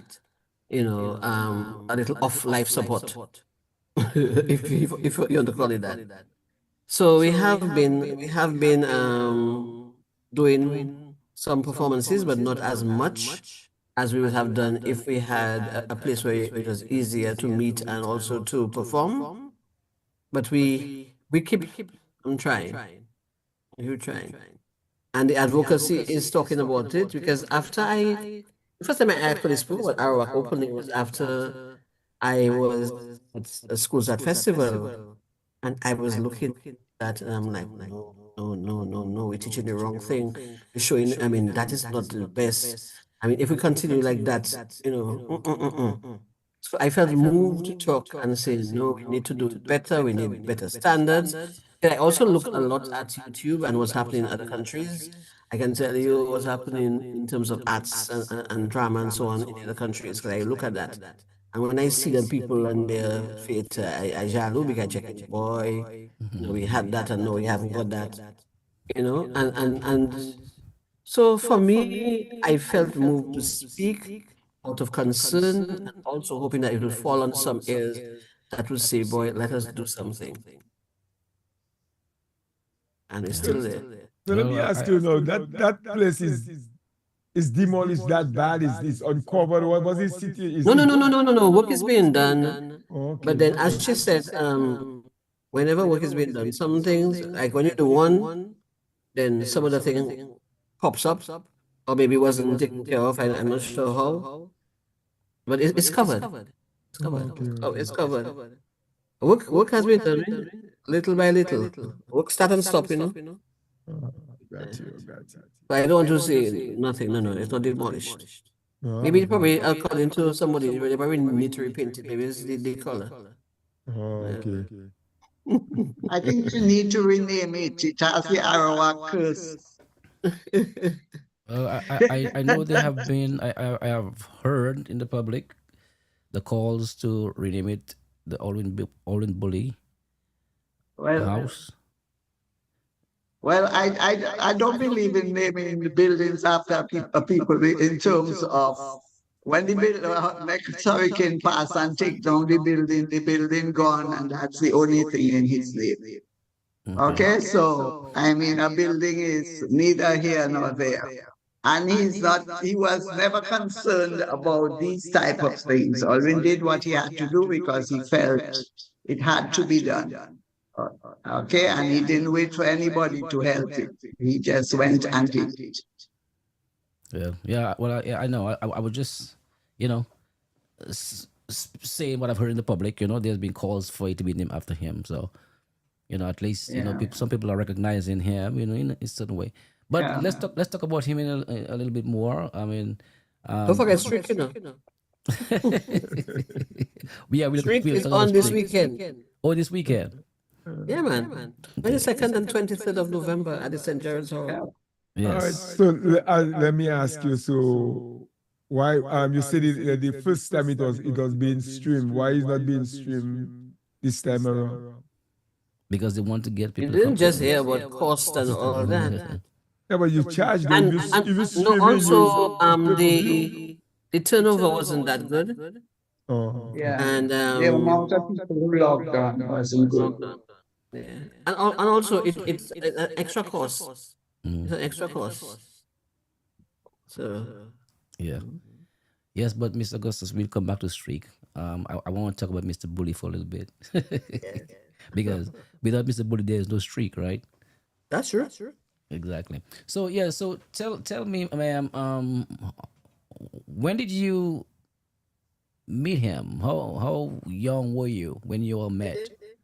a little off life support, if you want to call it that. So we have been doing some performances, but not as much as we would have done if we had a place where it was easier to meet and also to perform. But we keep on trying. We're trying. And the advocacy is talking about it because the first time I actually spoke about Arawak openly was after I was at a Schools Art Festival. And I was looking at that and I'm like, no, no, no, no, no, we're teaching the wrong thing. We're showing, I mean, that is not the best. I mean, if we continue like that, So I felt moved to talk and say, no, we need to do it better. We need better standards. And I also look a lot at YouTube and what's happening in other countries. I can tell you what's happening in terms of arts and drama and so on in other countries because I look at that. And when I see them people and their faith, I jalo because checking, boy, we had that and no, we haven't got that, and so for me, I felt moved to speak out of concern and also hoping that it would fall on some ears that would say, boy, let us do something. And it's So, still there. so let me Well, ask you now, that place is is demolished that bad? Is uncovered? What was his city? Is No, it? no, no, no, no, no, no. Work is being done. Okay. But then, as she said, whenever work is being done, some things, like when you do one, then some other thing pops up, or maybe wasn't taken care of. I'm not sure how, but it's covered. It's covered. Okay, It's okay. covered. Work has been done, little by little. Work start and stop, Got you, got you. But I don't want to say nothing. No, no, it's not demolished. Maybe Oh, probably according to somebody, they probably need to repaint it. Maybe it's the color. okay. I think you need to rename it. It has the Arawak curse. I know there have been I have heard in the public the calls to rename it the Olin Bully Well, House. well, I don't believe in naming the buildings after people in terms of when next hurricane pass and take down the building gone, and that's the only thing in his name. Okay, so I mean, a building is neither here nor there. And he was never concerned about these type of things. Alvin did what he had to do because he felt it had to be done. Okay, and he didn't wait for anybody to help him. He just went and did it. Yeah, yeah. Well, I know. I was just, you know, saying what I've heard in the public. There's been calls for it to be named after him. So, at least Yeah. some people are recognizing him, in a certain way. But Yeah. let's talk about him in a little bit more. I mean, Don't forget Strick, yeah, Strick we'll is talk on about this Strick. weekend. Oh, this weekend. Yeah, man. 22nd and 23rd of November at the St. Jared's Hall. Yeah. All Yes. right. So let me ask you. So why you said the first time it was being streamed. Why is not being streamed this time around? Because they want to get You people to come. didn't just hear about cost and all that. Yeah, but you charge them. And, If and you no, stream also it, the turnover wasn't that good. Yeah. And The amount of people who logged on wasn't good. yeah. And also it's an extra cost. It's an extra cost. So Yeah. Yes, but Mr. Augustus, we'll come back to Streak. I want to talk about Mr. Bully for a little bit. Because without Mr. Bully, there is no Streak, right? that's true. Exactly. So yeah, so tell me, ma'am, when did you meet him? How young were you when you all met?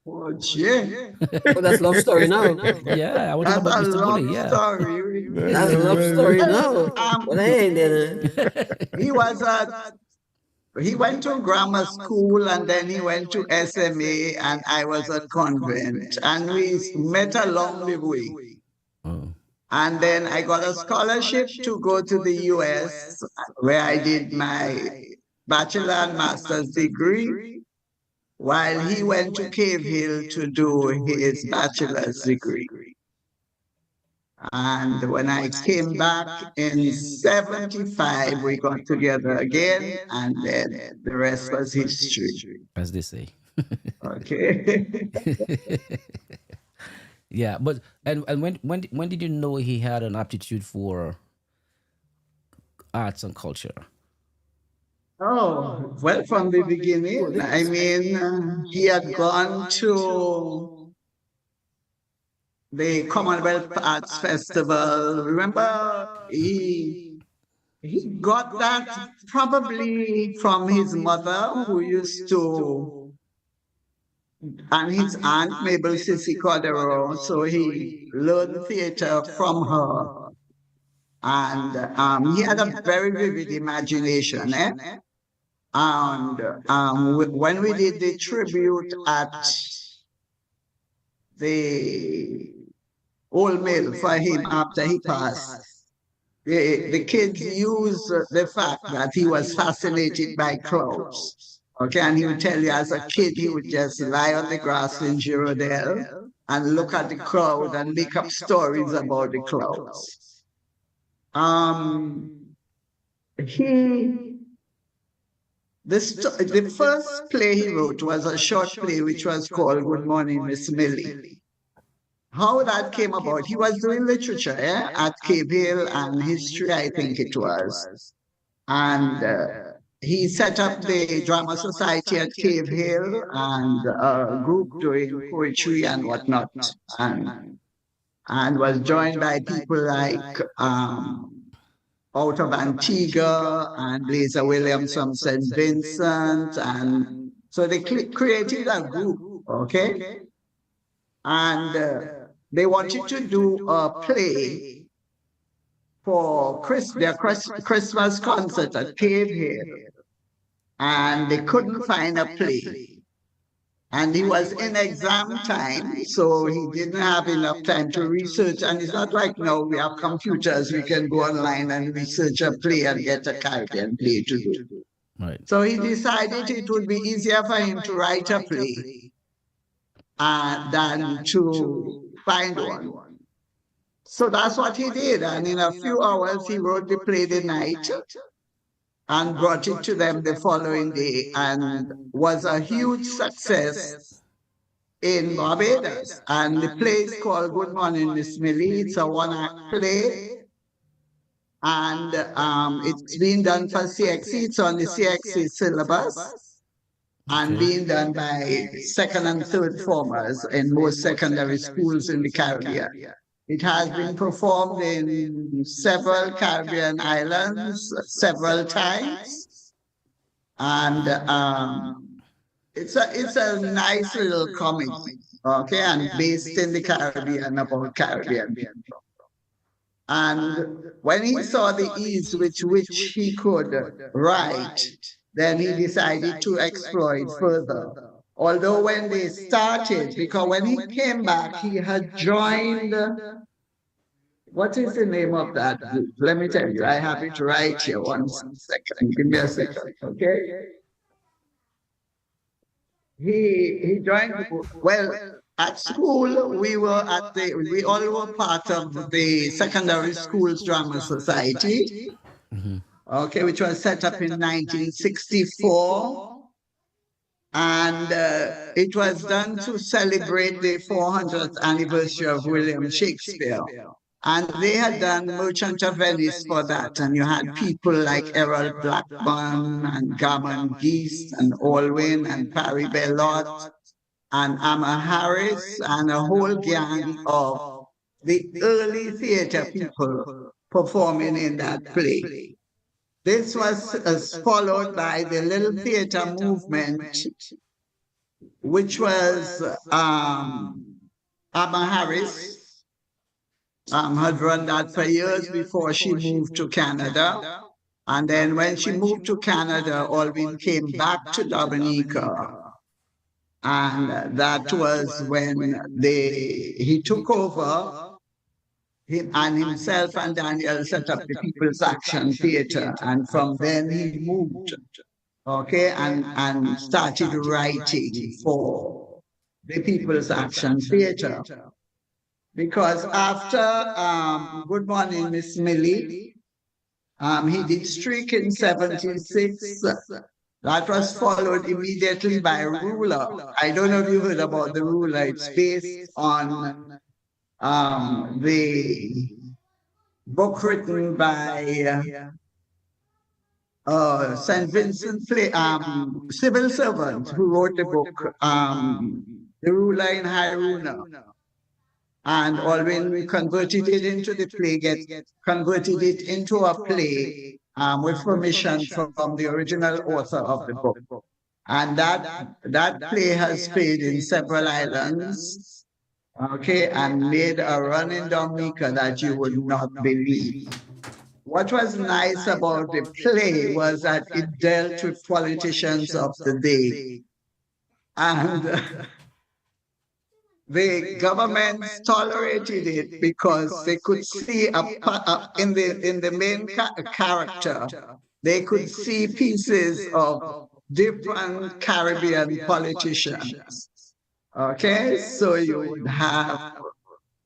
Oh, yeah. Oh, that's love story now. Yeah, I want to talk That's about a Mr. long Bully. Yeah. story. That's love story now. But I ain't there. He went to grammar school and then he went to SMA and I was at convent and we met along the way. Oh, And then I got a scholarship to go to the US where I did my bachelor and master's degree while he went to Cave Hill to do his bachelor's degree. And when I came back in 75, we got together again, and then the rest was history. as they say. Okay. Yeah, but and when did you know he had an aptitude for arts and culture? Oh, well, from the beginning, I mean, he had gone to the Commonwealth Arts Festival. Remember, he got that probably from his mother, who used to, and his aunt, Mabel Sissy Cordero. So he learned theater from her. And he had a very vivid imagination. And when we did the tribute at the Old Mill for him after he passed, the kids used the fact that he was fascinated by clouds. Okay, and he would tell you as a kid, he would just lie on the grass in Girardel and look at the cloud and make up stories about the clouds. The first play he wrote was a short play which was called Good Morning, Miss Millie. how that came about. He was doing literature at Cave Hill and history, I think it was. And he set up the Drama Society at Cave Hill and a group doing poetry and whatnot. And was joined by people like out of Antigua and Blazer Williams from St. Vincent. And so they created a group, okay? And they wanted to do a play for their Christmas concert at Cave Hill. And they couldn't find a play. And he was in exam time, so he didn't have enough time to research. And it's not like now we have computers, we can go online and research a play and get a Caribbean play to do. Right. So he decided it would be easier for him to write a play than to find one. So that's what he did. And in a few hours, he wrote the play the night and brought it to them the following day, and was a huge success in Barbados. And the play is called Good Morning, Miss Millie. It's a one-act play. And it's being done for CXC. It's on the CXC syllabus. And being done by second and third formers in most secondary schools in the Caribbean. It has been performed in several Caribbean islands several times. And it's a nice little comic, okay, and based in the Caribbean, about Caribbean people. And when he saw the ease with which he could write, then he decided to explore it further. Although when they started, because when he came back, he had joined, what is the name of that group? Let me tell you, I have it right here. 1 second, give me a second, okay? He joined the group. Well, at school, we all were part of the Secondary Schools Drama Society, okay, which was set up in 1964. And it was done to celebrate the 400th anniversary of William Shakespeare. And they had done Merchant of Venice for that. And you had people like Errol Blackburn and Gammon Geese and Alwyn and Parry Bellot and Amma Harris and a whole gang of the early theater people performing in that play. This was followed by the Little Theater movement, which was Amma Harris had run that for years before she moved to Canada. And then when she moved to Canada, Alvin came back to Dominica. And that was when he took over. Him and himself and Daniel set up the People's Action Theatre, and from then he moved, okay, and started writing for the People's Action Theatre. Because after Good Morning, Miss Millie, he did Streak in 76. That was followed immediately by Ruler. I don't know if you heard about the Ruler. It's based on the book written by St. Vincent civil servant who wrote the book, The Ruler in Hyruna. And Alwyn converted it into the play, converted it into a play with permission from the original author of the book. And that play has played in several islands, okay, and made a run in Dominica that you would not believe. What was nice about the play was that it dealt with politicians of the day. And the governments tolerated it because they could see in the main character, they could see pieces of different Caribbean politicians. Okay, so you would have,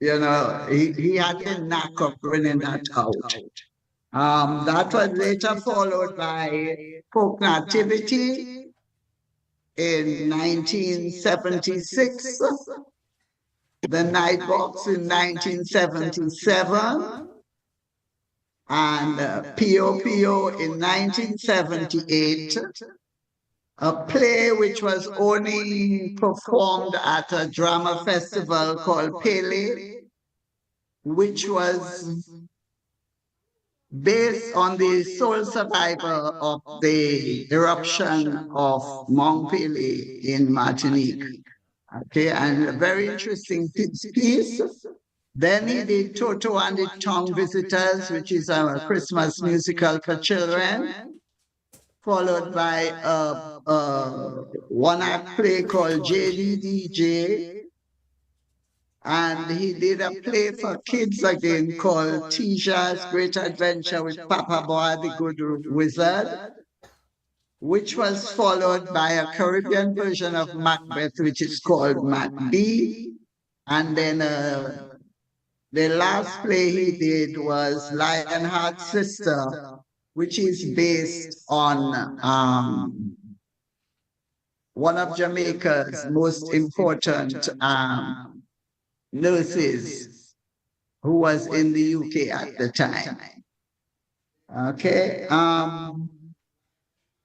you know, he had a knack of bringing that out. That was later followed by Folk Nativity in 1976. The Nightbox in 1977, and P.O.P.O. in 1978, a play which was only performed at a drama festival called Pele, which was based on the sole survivor of the eruption of Mont Pele in Martinique. Okay, and a very interesting piece. Then he did Toto and the Tongue Visitors, which is a Christmas musical for children, followed by a one-act play called JDDJ. And he did a play for kids again called Tisha's Great Adventure with Papa Boy the Good Wizard, which was followed by a Caribbean version of Macbeth, which is called Macbee. And then the last play he did was Lionheart's Sister, which is based on one of Jamaica's most important nurses who was in the UK at the time. Okay.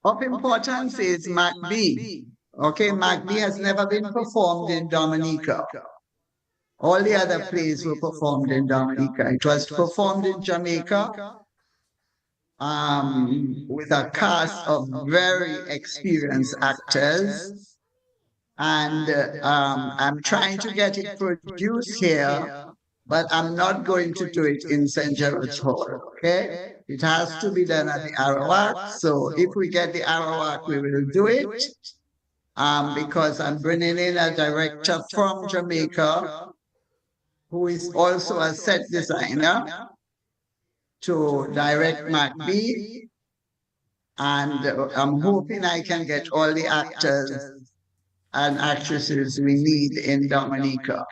Of importance is Macbee. Okay, Macbee has never been performed in Dominica. All the other plays were performed in Dominica. It was performed in Jamaica with a cast of very experienced actors. And I'm trying to get it produced here, but I'm not going to do it in St. Gerard's Hall, okay? It has to be done at the Arawak. So if we get the Arawak, we will do it. Because I'm bringing in a director from Jamaica who is also a set designer to direct Macbee. And I'm hoping I can get all the actors and actresses we need in Dominica.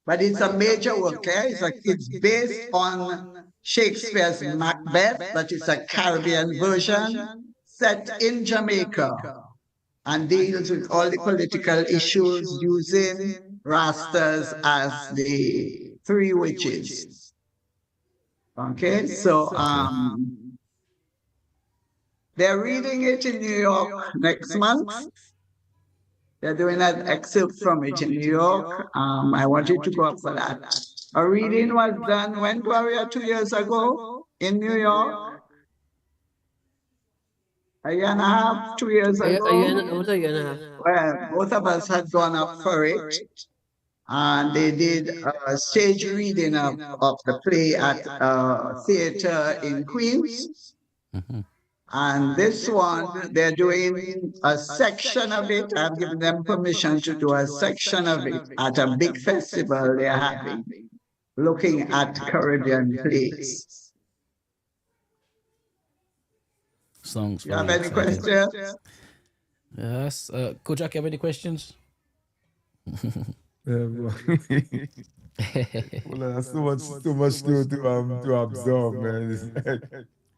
But it's a major work, eh? It's based on Shakespeare's Macbeth, but it's a Caribbean version set in Jamaica and deals with all the political issues using Rastas as the three witches. Okay, so they're reading it in New York next month. They're doing an excerpt from it in New York. I want you to go up for that. A reading was done when, Gloria, 2 years ago in New York. A year and a half, 2 years ago. About a year and a half. Well, both of us had gone up for it. And they did a stage reading of the play at a theater in Queens. Mm-hmm. And this one, they're doing a section of it. I've given them permission to do a section of it at a big festival they're having, looking at Caribbean plays. Songs. You have any questions? Yes. Kojak, you have any questions? Well, that's too much to absorb, man.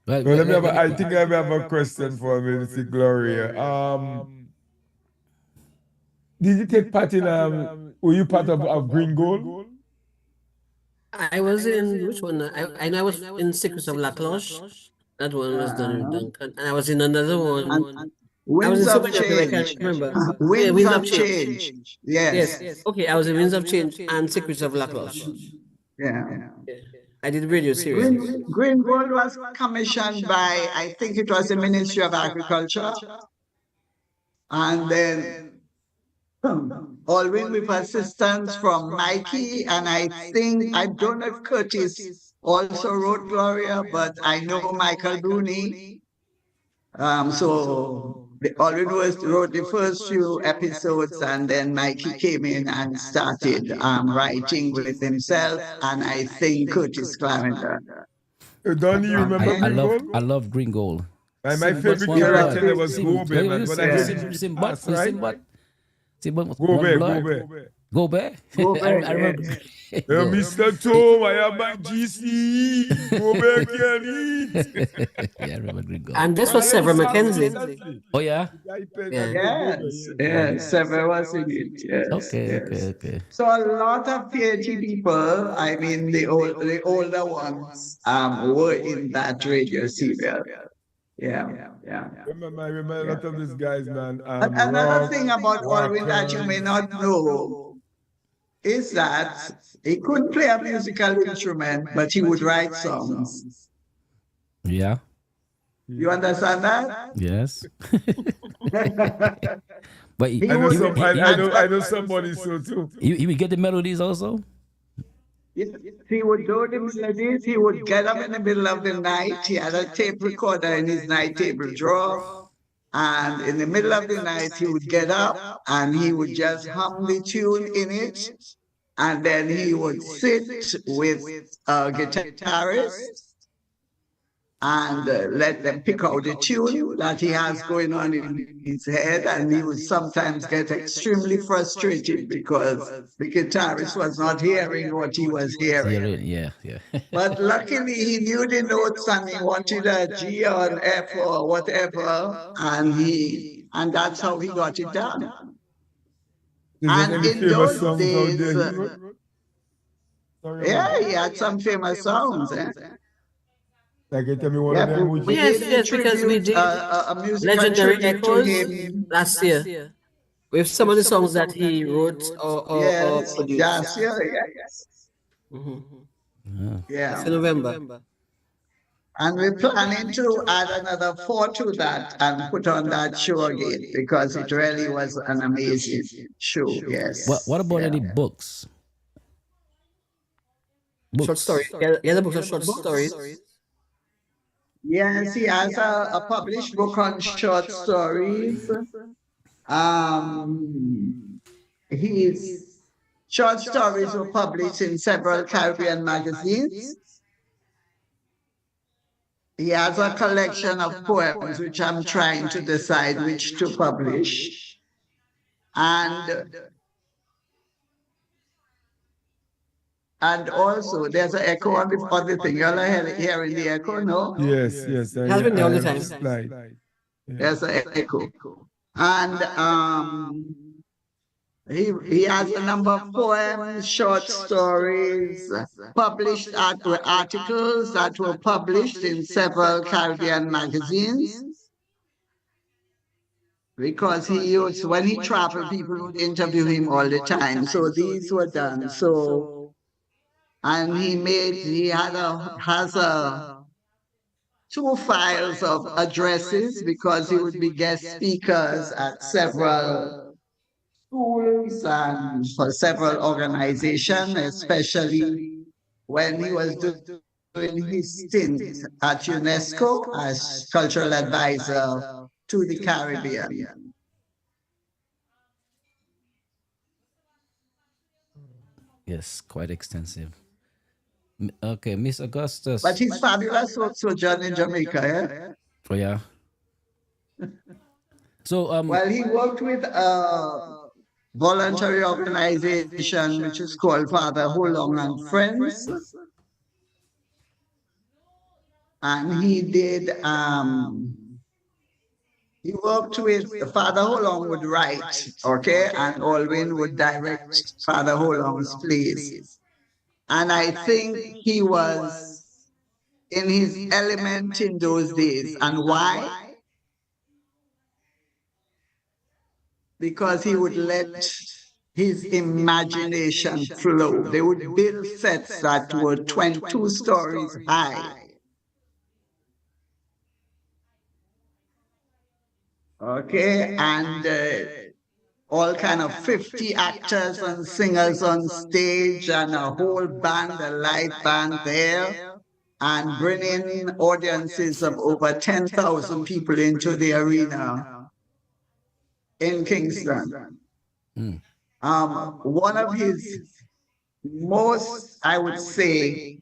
Well, I think I have a question for Minister Gloria. Did you take part in were you part of Green Gold? I was in which one? I know I was in Secrets of La Cloche. That one was done with Duncan. And I was in another one. And I was in Winds so of many of them, I can't Change. remember. Winds of Change. Yes. Yes. Okay, I was in Winds of Change and Secrets of La Cloche. Yeah. I did radio series. Green Gold was commissioned by, I think it was the Ministry of Agriculture. And then Alwyn with assistance from Mikey, and I don't know if Curtis also wrote Gloria, but I know Michael Bruni. So Alwyn wrote the first few episodes, and then Mikey came in and started writing with himself, and I think Curtis Clarendon. Don't you remember Green Gold? I love Green Gold. My favorite character was Gobe, man. But I Simba, right? Simba, Gobe. Go back. Go back. I remember. Hey, Go. Mr. Tom, I have my GCE. Go back and eat. Yeah, I remember Green Go. And this was Well, Several it's song McKenzie. recently. Oh yeah. The guy played Yeah. that Go Back, Yes, yes. yes, several was in it. Yes, Okay, yes. okay, okay. So a lot of theatre people, I mean the older ones, were in that radio serial. Yeah, yeah. I remember a lot of these guys, man. And another Rock, thing about Alwyn that you may Walker. not know is that he could play a musical instrument, but he would write songs. Yeah. You understand that? Yes. But He would, I know somebody so too. he would get the melodies also. he would do the melodies, he would get up in the middle of the night. He had a tape recorder in his night table drawer. And in the middle of the night, he would get up and he would just hum the tune in it. And then he would sit with a guitarist and let them pick out the tune that he has going on in his head. And he would sometimes get extremely frustrated because the guitarist was not hearing what he was hearing. Yeah, yeah. But luckily, he knew the notes and he wanted a G or an F or whatever, and that's how he got it done. Is there And any in famous those songs out days, there he wrote? Sorry, yeah, he had some famous songs. Like, can you tell me one Yeah, of them? Would we you? Yes, did yes, because we tribute, did a musical Legendary tribute to Echoes him. last year with some of the songs that he wrote or Yes, produced. yes, yeah, yes. Mhm. Yeah. It's in November. And we're planning to add another 4 to that and put on that show again because it really was an amazing show. Yes. What about Yeah. any books? Short stories. He has a book of short stories. Yes, he has a published book on short stories. His short stories were published in several Caribbean magazines. He has a collection of poems, which I'm trying to decide which to publish. And also, there's an echo on the thing. You're hearing the echo, no? Yes, yes. Has been there all the time. Slide. There's an echo. And he has a number of poems, short stories, published articles that were published in several Caribbean magazines. Because he used, when he traveled, people would interview him all the time. So these were done. So, and he has 2 files of addresses because he would be guest speakers at several schools and for several organizations, especially when he was doing his stint at UNESCO as cultural advisor to the Caribbean. Yes, quite extensive. Okay, Miss Augustus. But he's fabulous sojourn in Jamaica, yeah? Oh yeah. So Well, he worked with a voluntary organization which is called Father Holong and Friends. And he worked with Father Holong would write, okay, and Alwyn would direct Father Holong's plays. And I think he was in his element in those days. And why? Because he would let his imagination flow. They would build sets that were 22 stories high. Okay, and all kind of 50 actors and singers on stage and a whole band, a live band there, and bringing audiences of over 10,000 people into the arena in Kingston. One of his most, I would say,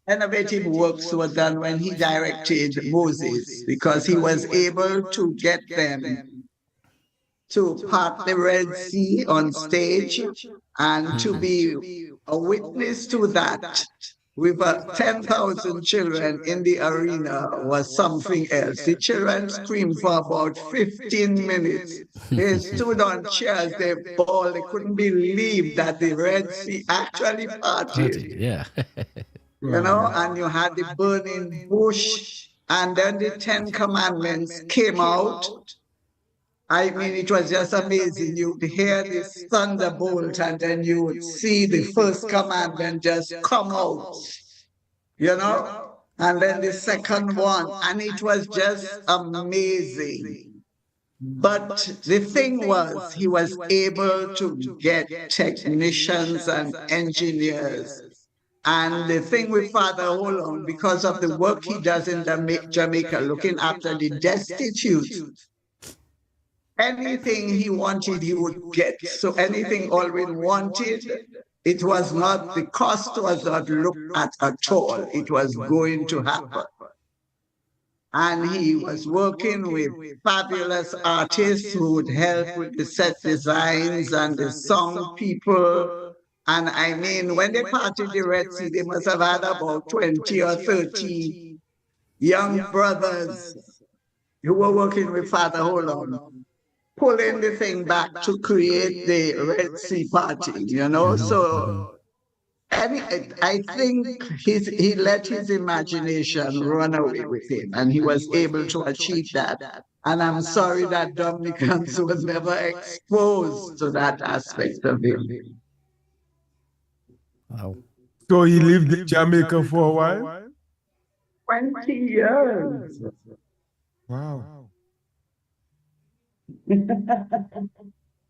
innovative works were done when he directed Moses, because he was able to get them to part the Red Sea on stage and to be a witness to that with 10,000 children in the arena was something else. The children screamed for about 15 minutes. They stood on chairs, they bawled, they couldn't believe that the Red Sea actually parted. Yeah. You know, and you had the burning bush, and then the Ten Commandments came out. I mean, it was just amazing. You'd hear this thunderbolt, and then you would see the first commandment just come out, you know, and then the second one, and it was just amazing. But the thing was, he was able to get technicians and engineers. And the thing with Father Holon, because of the work he does in Jamaica, looking after the destitute, anything he wanted, he would get. So anything Alwyn wanted, it was not, the cost was not looked at all. It was going to happen. And he was working with fabulous artists who would help with the set designs and the song people. And I mean, when they parted the Red Sea, they must have had about 20 or 30 young brothers who were working with Father Holon, pulling the thing back to create the Red Sea party, you know? So I think he let his imagination run away with him, and he was able to achieve that. And I'm sorry that Dominicans was never exposed to that aspect of him. Wow. So he lived in Jamaica for a while? 20 years. Wow.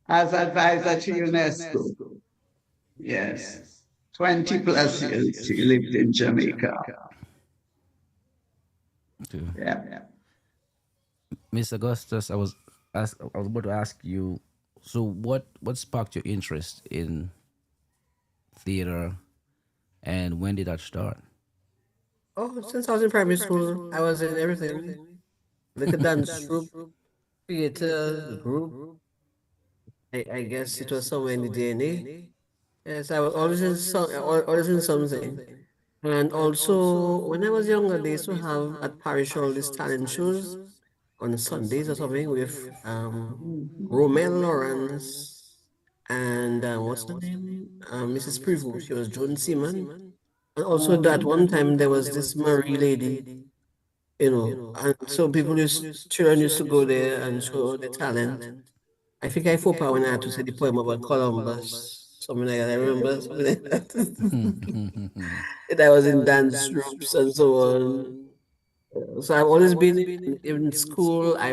As advisor to UNESCO. Yes. 20 plus years he lived in Jamaica. Okay. Yeah. Miss Augustus, I was about to ask you, so what sparked your interest in theater, and when did that start? Oh, since I was in primary school, I was in everything. Like a dance troupe, theater, group. I guess it was somewhere in the DNA. Yes, I was always in always in something. And also, when I was younger, they used to have at parish all these talent shows on Sundays or something with Romel Lawrence and what's her name? Mrs. Prevost. She was Joan Seaman. And also that one time there was this Marie lady, and so children used to go there and show the talent. I think I faux pas when I had to say the poem about Columbus, something like that. I remember something like that. And I was in dance groups and so on. So I've always been in school. I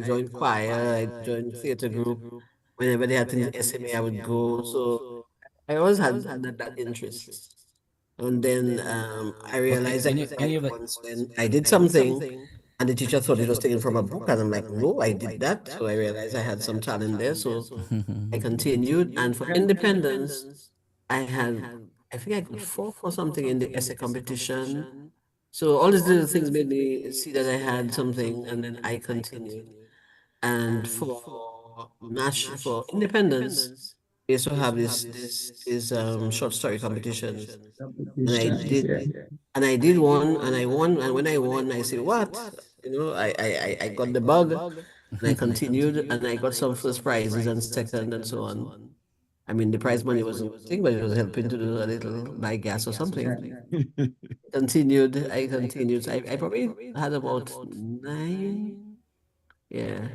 joined choir, I joined theater group. Whenever they had things in SMA, I would go. So I always had that interest. And then I But realized I was any like of the once when I did something and the teacher thought it was taken from a book. And I'm like, no, I did that. So I realized I had some talent there. So I continued. And for independence, I had, I think I got fourth or something in the essay competition. So all these little things made me see that I had something. And then I continued. And for independence, we used to have this short story competitions, and I did one, and I won. And when I won, I said, "What? I got the bug." And I continued, and I got some first prizes and second and so on. I mean, the prize money wasn't a thing, but it was helping to do a little buy gas or something. Continued, I continued. I probably had about 9. Yeah.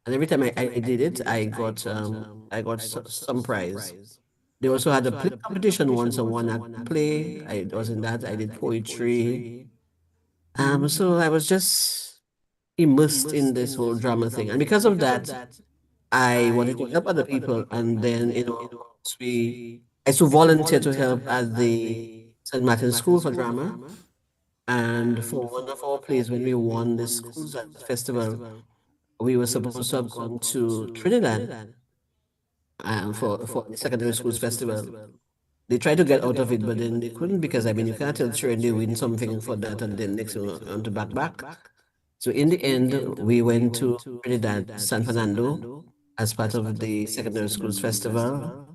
And every time I did it, I got some prize. They also had a play competition once, and one at play. I was in that. I did poetry. So I was just immersed in this whole drama thing, and because of that, I wanted to help other people. And then I used to volunteer to help at the St. Martin's School for Drama, and for one of our plays when we won the schools at festival, we were supposed to have gone to Trinidad for the secondary schools festival. They tried to get out of it, but then they couldn't because I mean you can't tell children they win something for that and then next one on to back. So in the end, we went to Trinidad, San Fernando, as part of the Secondary Schools Festival.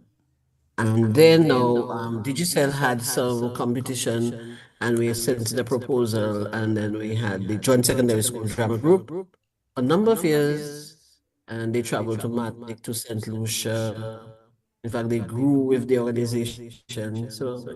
And then now, Digicel had some competition and we sent in a proposal, and then we had the Joint Secondary School Drama Group a number of years, and they traveled to Martinique, to St. Lucia. In fact, they grew with the organization. So,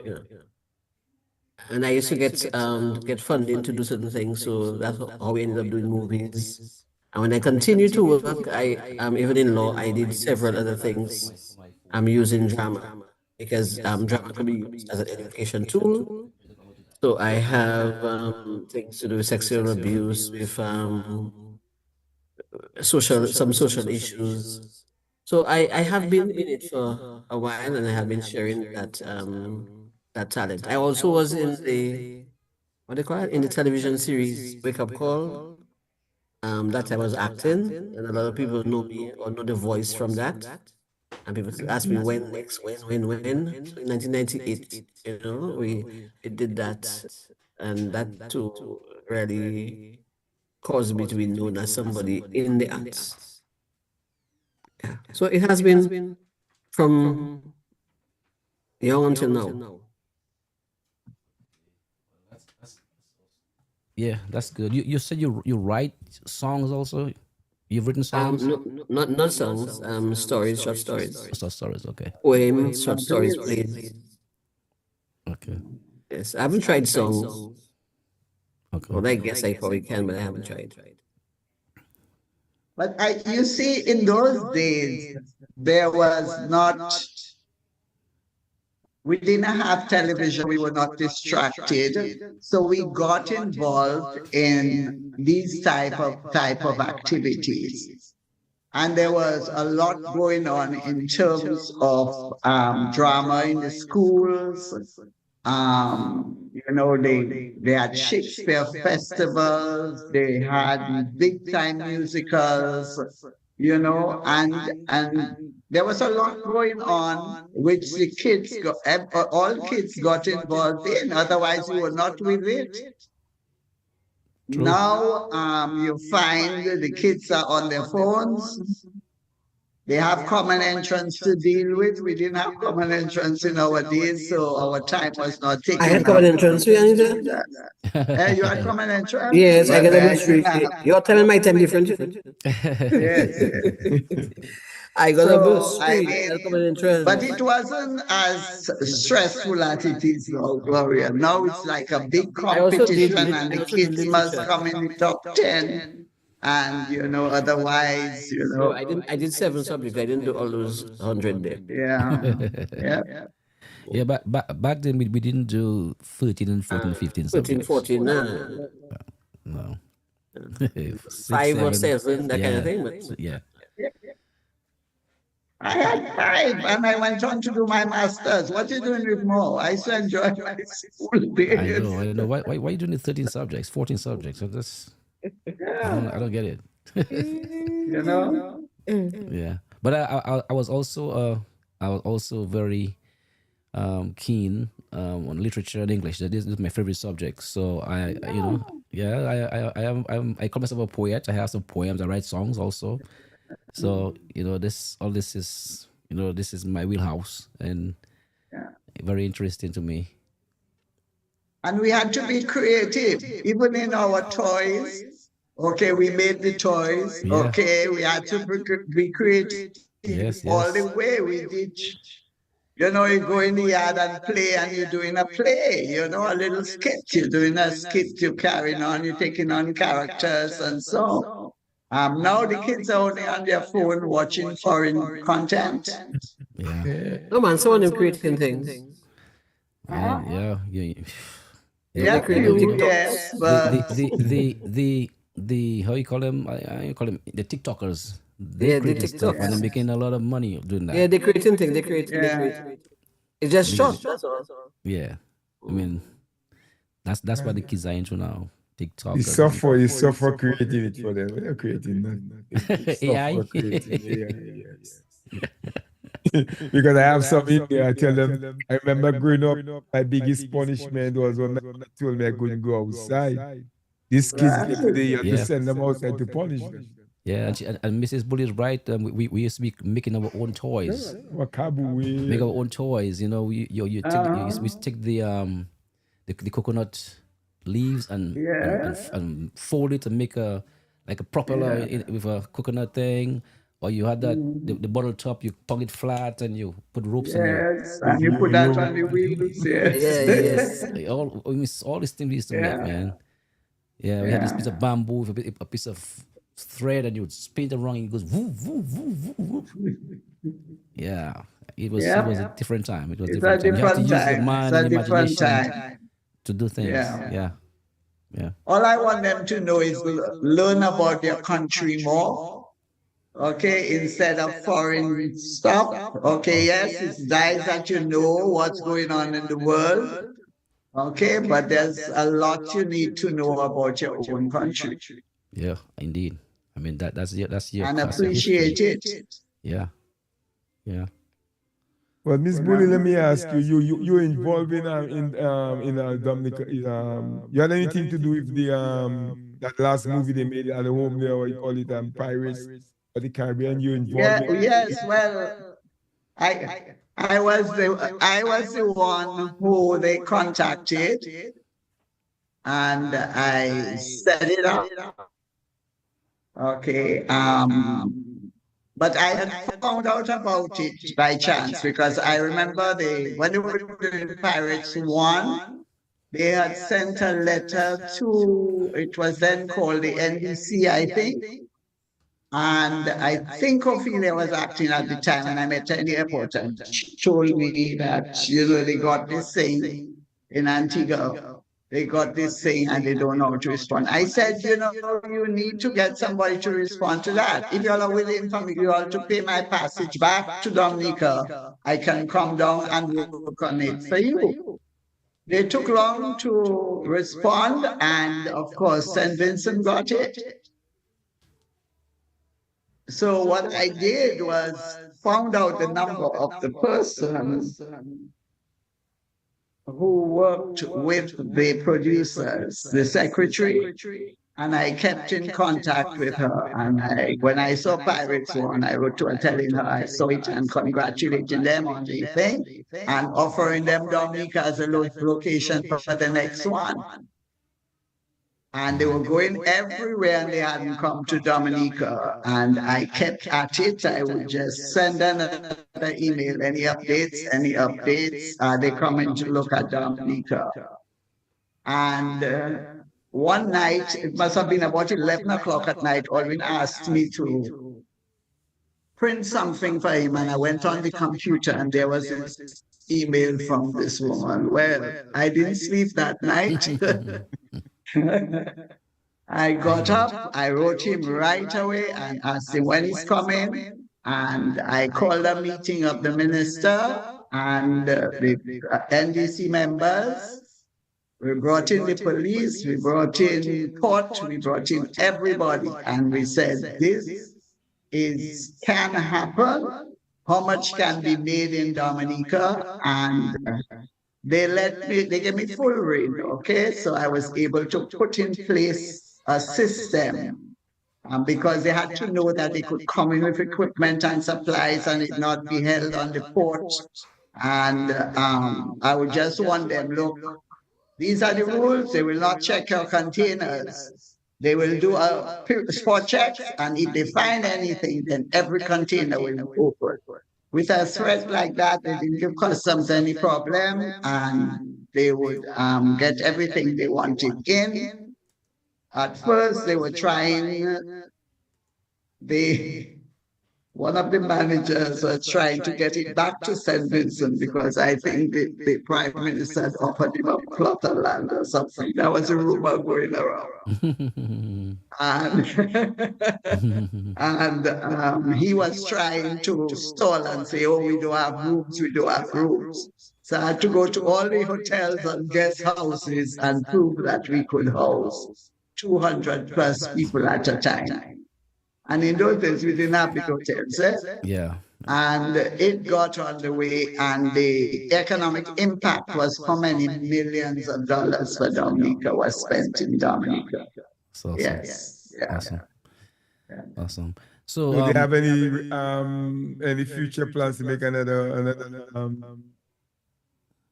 and I used to get funding to do certain things. So that's how we ended up doing movies. And when I continued to work, even in law, I did several other things. I'm using drama because drama can be used as an education tool. So I have things to do with sexual abuse, with some social issues. So I have been in it for a while, and I have been sharing that talent. I also was in the, what do you call it, in the television series Wake Up Call. That I was acting, and a lot of people know me or know the voice from that. And people ask me when next, when. So in 1998, we did that, and that too really caused me to be known as somebody in the arts. Yeah. So it has been from young until now. Yeah, that's good. You said you write songs also. You've written songs. Not songs, stories, short stories, Stories. Okay. poems, short stories, plays. Okay. Yes, I haven't tried songs. Okay. Well, I guess I probably can, but I haven't tried. But you see, in those days, there was not, we didn't have television, we were not distracted. So we got involved in these type of activities. And there was a lot going on in terms of drama in the schools. They had Shakespeare festivals, they had big time musicals, and there was a lot going on which the kids got, all kids got involved in, otherwise you were not with it. True. Now you find the kids are on their phones. They have common entrance to deal with. We didn't have common entrance in our days, so our time was not taken I had up. common entrance, Anita. You had common entrance? Yes, I Well, got a I bus didn't free. have. Your time and my time different. Yes. I got a bus So, I free. I had common mean, entrance. but it wasn't as stressful as it is now, Gloria. Now it's like a big I also did competition, and the kids must literature. come in the top 10. And, otherwise, So I did 7 subjects. I didn't do all those 100 there. yeah. Yeah, but back then we didn't do 13 and 14, 15 13, subjects. 14, No. 5 or 7, that kind of thing. But Yeah. I had 5 and I went on to do my master's. What are you doing with more? I used to enjoy my school days. I know. Why are you doing the 13 subjects, 14 subjects? So that's I don't get it. You know? Yeah. But I was also very keen on literature and English. This is my favorite subject. So I call myself a poet. I have some poems. I write songs also. So this is my wheelhouse and very interesting to me. And we had to be creative, even in our toys. Okay, we made the toys. Yeah. Okay, we had to be creative. Yes. All the way we did. You go in the yard and play, and you're doing a play, a little skit. You're doing a skit, you're carrying on, you're taking on characters and so. Now the kids are only on their phone watching foreign content. Yeah. no man, someone is creating things. Yeah. Yeah, creating yes, but The how you call them? I call them the TikTokers. They Yeah, the create stuff and they're TikToks. making a lot of money doing that. Yeah, they're creating things. They create. It's just short. That's all. Yeah. I mean, that's what the kids are into now. TikTok. You suffer creativity for them. They're creating nothing. AI. Suffer creating, yeah. Because I have some in there. I tell them, I remember growing up, my biggest punishment was when my mother told me I couldn't go outside. These kids get today, you have to send them outside to punish them. Yeah, and Mrs. Bully is right. We used to be making our own toys. Wakabu Make way. our own toys. You know, you take we take the coconut leaves and fold it and make a like a propeller with a coconut thing. Or you had that the bottle top, you punk it flat and you put ropes and you Yes, With and you put that on the wheels, yes. Yeah, yes. all these things we used to make, man. Yeah, we had this piece of bamboo with a piece of thread, and you would spin it around, and it goes woo woo woo woo woo. Yeah, it was a Yep. different time. It was a It's a different time. You have to different use your time. It's mind a and different imagination time. to do things. Yeah. Yeah, yeah. All I want them to know is learn about their country more. Okay, instead of foreign stuff. Okay, yes, it's nice that you know what's going on in the world. Okay, but there's a lot you need to know about your own country Yeah, indeed. I mean that's your and history. appreciate it. Yeah, yeah. Well, Miss Bully, let me ask you, you involved in Dominica, you had anything to do with the that last movie they made at the home there, what you call it, Pirates of the Caribbean, you involved Yeah, in yes, well, I was the one who they contacted and I set it up. Okay. But I had found out about it by chance because I remember when they were doing Pirates One, they had sent a letter to, it was then called the NBC, I think. And I think Ophelia was acting at the time, and I met her in the airport, and she told me that, they got this thing in Antigua. They got this thing and they don't know how to respond. I said, you need to get somebody to respond to that. If you all are willing for me, you all to pay my passage back to Dominica, I can come down and work on it for you. They took long to respond, and of course, St. Vincent got it. So what I did was found out the number of the person who worked with the producers, the secretary, and I kept in contact with her. And when I saw Pirates One, I wrote to her telling her I saw it and congratulating them on the thing and offering them Dominica as a location for the next one. And they were going everywhere and they hadn't come to Dominica. And I kept at it. I would just send another email, any updates, any updates. Are they coming to look at Dominica? And one night, it must have been about 11 o'clock at night, Alvin asked me to print something for him. And I went on the computer and there was this email from this woman. Well, I didn't sleep that night. I got up, I wrote him right away and asked him when he's coming. And I called a meeting of the minister and the NDC members. We brought in the police, we brought in court, we brought in everybody. And we said, this can happen. How much can be made in Dominica? And they gave me full rein, okay? So I was able to put in place a system because they had to know that they could come in with equipment and supplies and it not be held on the port. And I would just want them, look, these are the rules. They will not check your containers. They will do a spot check, and if they find anything, then every container will be open. With a threat like that, they didn't give customs any problem, and they would get everything they wanted in. At first, they were trying, one of the managers was trying to get it back to St. Vincent because I think the Prime Minister had offered him a plot of land or something. That was a rumor going around. And he was trying to stall and say, oh, we don't have rooms, we don't have rooms. So I had to go to all the hotels and guest houses and prove that we could house 200 plus people at a time. And in those days, we didn't have the hotels. Yeah. And it got on the way, and the economic impact was how many millions of dollars for Dominica was spent in Dominica. So awesome. Yes. Yeah. Awesome. Awesome. So So do they have any future plans to make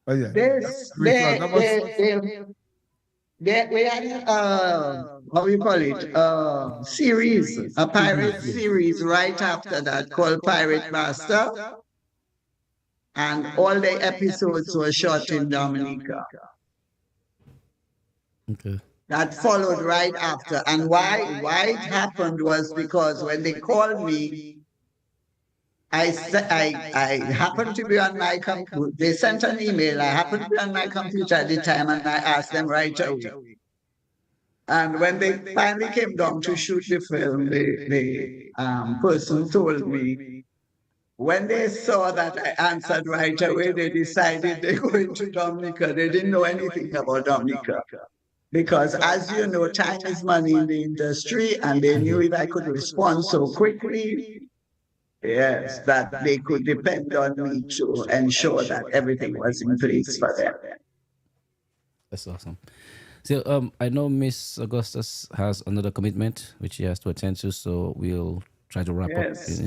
oh yeah. There's Which one? That was we had how you call it series, a pirate series, yeah. series right after that called Pirate Master, and all the episodes were shot in Dominica. okay. That followed right after. And why it happened was because when they called me, I happened to be on my computer. They sent an email. I happened to be on my computer at the time, and I asked them right away. And when they finally came down to shoot the film, the person told me when they saw that I answered right away, they decided they're going to Dominica. They didn't know anything about Dominica. Because as you know, time is money in the industry, and they knew if I could respond so quickly, yes, that they could depend on me to ensure that everything was in place for them. That's awesome. So I know Miss Augustus has another commitment which she has to attend to, so we'll try to wrap up. Yes.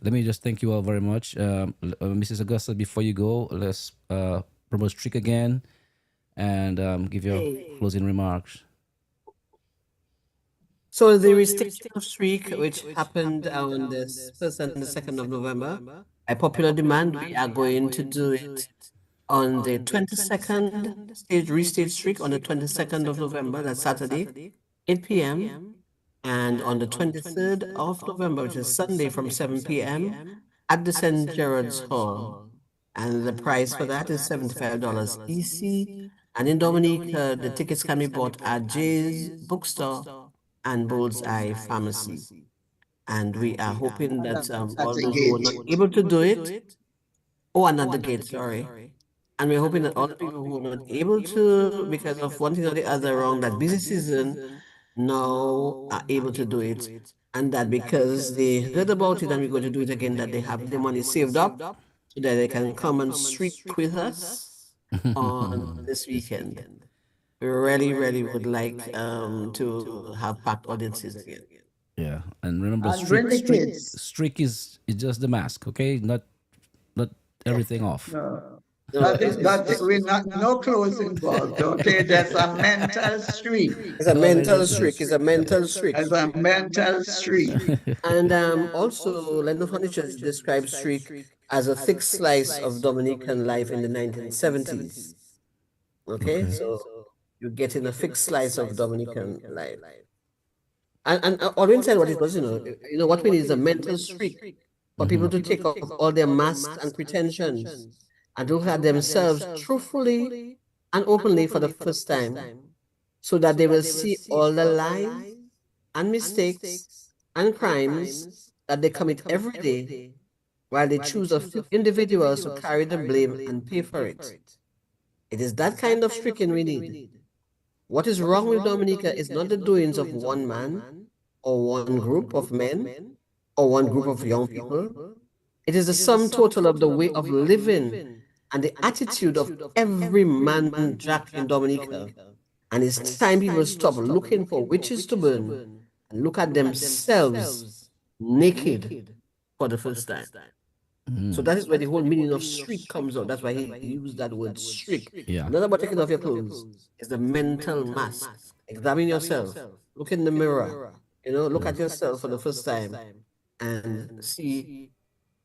Let me just thank you all very much, Mrs. Augustus. Before you go, let's promote Streak again and give your closing remarks. So the restriction of streak, which happened on the 1st and the 2nd of November, by popular demand, we are going to do it on the 22nd restage streak on the 22nd of November, that's Saturday, 8 p.m. And on the 23rd of November, which is Sunday from 7 p.m. at the St. Gerard's Hall. And the price for that is $75 EC. And in Dominica, the tickets can be bought at Jay's Bookstore and Bullseye Pharmacy. And we are hoping that all those who were not able to do it, and at the gate, sorry. And we're hoping that all the people who were not able to, because of one thing or the other around that busy season, now are able to do it. And that because they heard about it and we're going to do it again, that they have the money saved up so that they can come and streak with us on this weekend. We really, really would like to have packed audiences again. Yeah, and remember, And bring the kids. streak is just the mask, okay? Not everything off. No, But we're not no clothes involved, okay? That's a mental streak. it's a mental streak. It's a mental streak. It's a mental streak. And also, Lendo Furniture describes streak as a thick slice of Dominican life in the 1970s. Okay, so you're getting a thick slice of Dominican life. And Orwin said what it was, what we need is a mental streak for people to take off all their masks and pretensions and look at themselves truthfully and openly for the first time, so that they will see all the lies and mistakes and crimes that they commit every day, while they choose a few individuals to carry the blame and pay for it. It is that kind of stricken we need. What is wrong with Dominica is not the doings of one man or one group of men or one group of young people. It is the sum total of the way of living and the attitude of every man jack in Dominica. And it's time people stop looking for witches to burn and look at themselves naked for the first time. So that is where the whole meaning of streak comes out. That's why he used that word streak. Yeah. Not about taking off your clothes. It's the mental mask. Examine yourself. Look in the mirror. Look at yourself for the first time and see,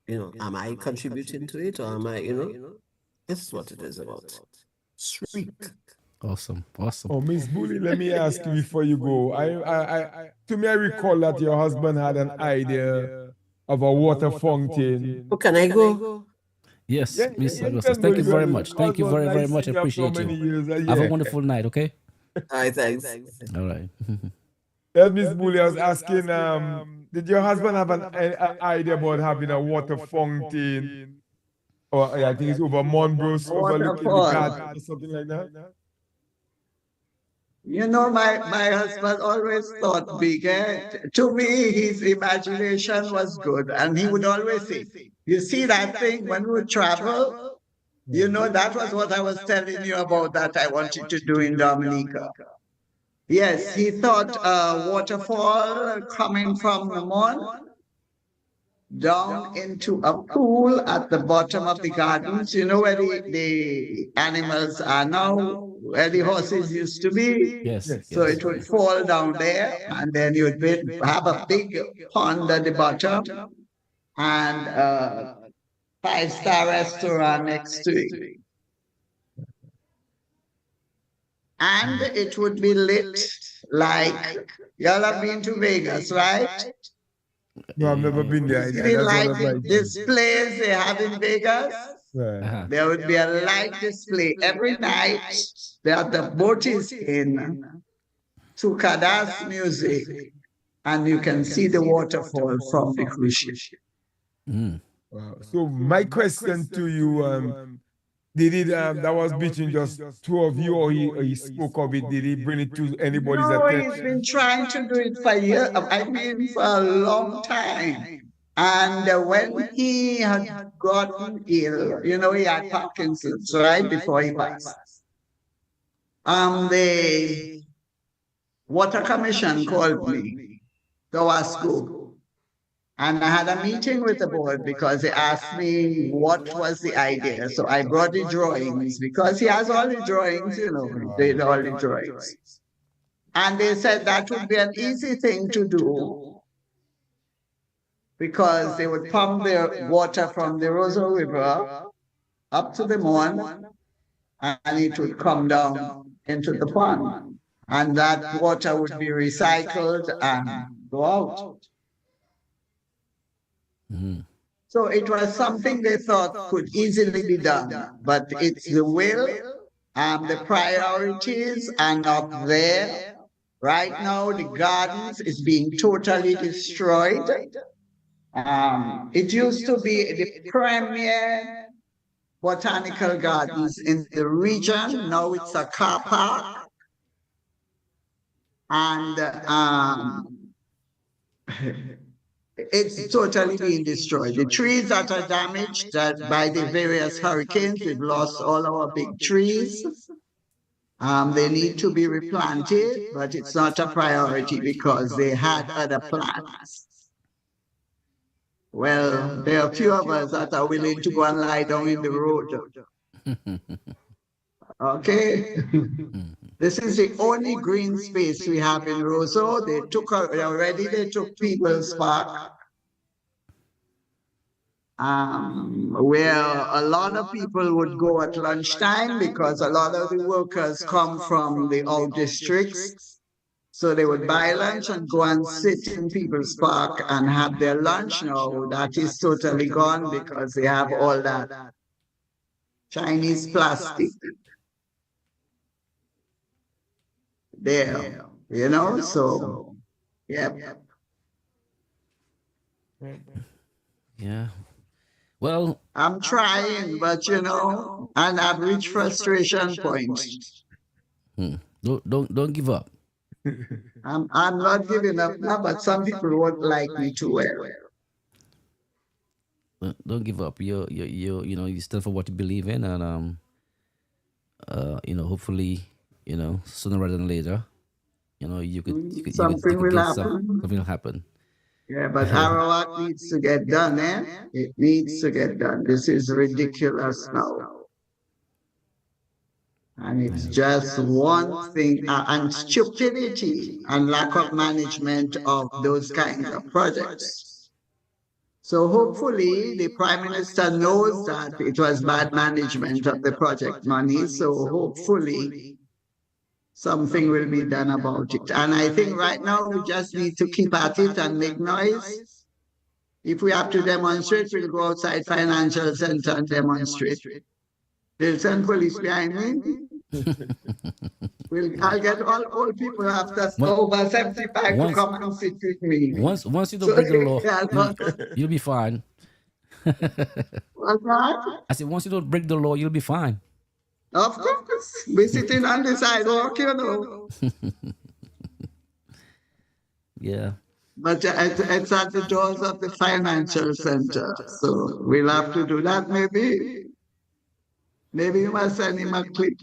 am I contributing to it, or am I, this is what it is about. Streak. Awesome. Oh, Miss Bully, let me ask you before you go. To me, I recall that your husband had an idea of a water fountain. Oh, can I go? Yes, Yeah, Miss you Augustus. can Thank go, you you very can much. go. Thank you It was very, very nice much. seeing you after Appreciate many you. years, Have a yeah. wonderful night, okay? All right, thanks. All right. Yeah, Miss Bully, I was asking, did your husband have an idea about having a water fountain? Or I think it's over Monbrose, overlooking the garden or something like that? My husband always thought big. To me, his imagination was good. And he would always say, you see that thing when we travel? That was what I was telling you about that I wanted to do in Dominica. Yes, he thought a waterfall coming from the moon down into a pool at the bottom of the gardens. You know where the animals are now, where the horses used to be. Yes, Yes. So yes. it would fall down there, and then you would have a big pond at the bottom and a five-star restaurant next to it. And it would be lit like, y'all have been to Vegas, right? No, I've never been there. See the That's what light I'd like to. displays they have in Vegas? Right. Uh-huh. There would be a light display every night that the boat is in to Kada's music, and you can see the waterfall from the cruise ship. Mm. Wow. So my question to you, did it that was between just two of you, or he spoke of it? Did he bring it to anybody's No, he's attention? been trying to do it for years. I mean, for a long time. And when he had gotten ill, you know, he had Parkinson's right before he passed. The Water Commission called me to Wasco. And I had a meeting with the board because they asked me what was the idea. So I brought the drawings because he has all the drawings, you know, he did all the drawings. And they said that would be an easy thing to do because they would pump the water from the Rosa River up to the Mon, and it would come down into the pond. And that water would be recycled and go out. Mm-hmm. So it was something they thought could easily be done, but it's the will, the priorities are not there. Right now, the gardens is being totally destroyed. It used to be the premier botanical gardens in the region. Now it's a car park. And it's totally being destroyed. The trees that are damaged by the various hurricanes, we've lost all our big trees. They need to be replanted, but it's not a priority because they had other plans. Well, there are a few of us that are willing to go and lie down in the road. Okay? This is the only green space we have in Roseau. They took People's Park, where a lot of people would go at lunchtime because a lot of the workers come from the out districts. So they would buy lunch and go and sit in People's Park and have their lunch. Now that is totally gone because they have all that Chinese plastic there, you know, so, yeah. Yeah. Well, I'm trying, but you know, and I've reached frustration point. don't give up. I'm not giving up now, but some people won't like me too well. Don't give up. You stand for what you believe in, and hopefully, sooner rather than later, you could Something will get happen. something will happen. Yeah, but Arawak needs to get done, eh? It needs to get done. This is ridiculous now. And it's just one thing, and stupidity and lack of management of those kinds of projects. So hopefully the Prime Minister knows that it was bad management of the project money. So hopefully something will be done about it. And I think right now we just need to keep at it and make noise. If we have to demonstrate, we'll go outside Financial Center and demonstrate. They'll send police behind me. I'll get all old people after over 75 to come and sit with me. Once you don't break the law, you'll be fine. What's that? I said, once you don't break the law, you'll be fine. Of course. We're sitting on the sidewalk, you know. Yeah. But it's at the doors of the Financial Center. So we'll have to do that maybe. Maybe you must send him a clip.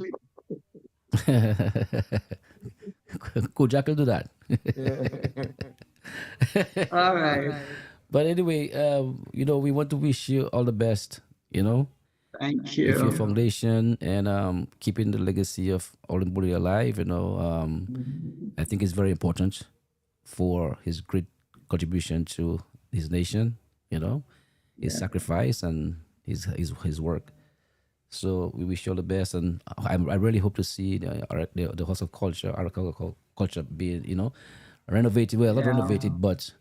Kojak will do that. All right. But anyway, we want to wish you all the best. Thank With your you. foundation and keeping the legacy of Olin alive. I think it's very important for his great contribution to his nation. His sacrifice and his work. So we wish you all the best, and I really hope to see the House of Culture, our culture being renovated. Well, not Yeah. renovated, but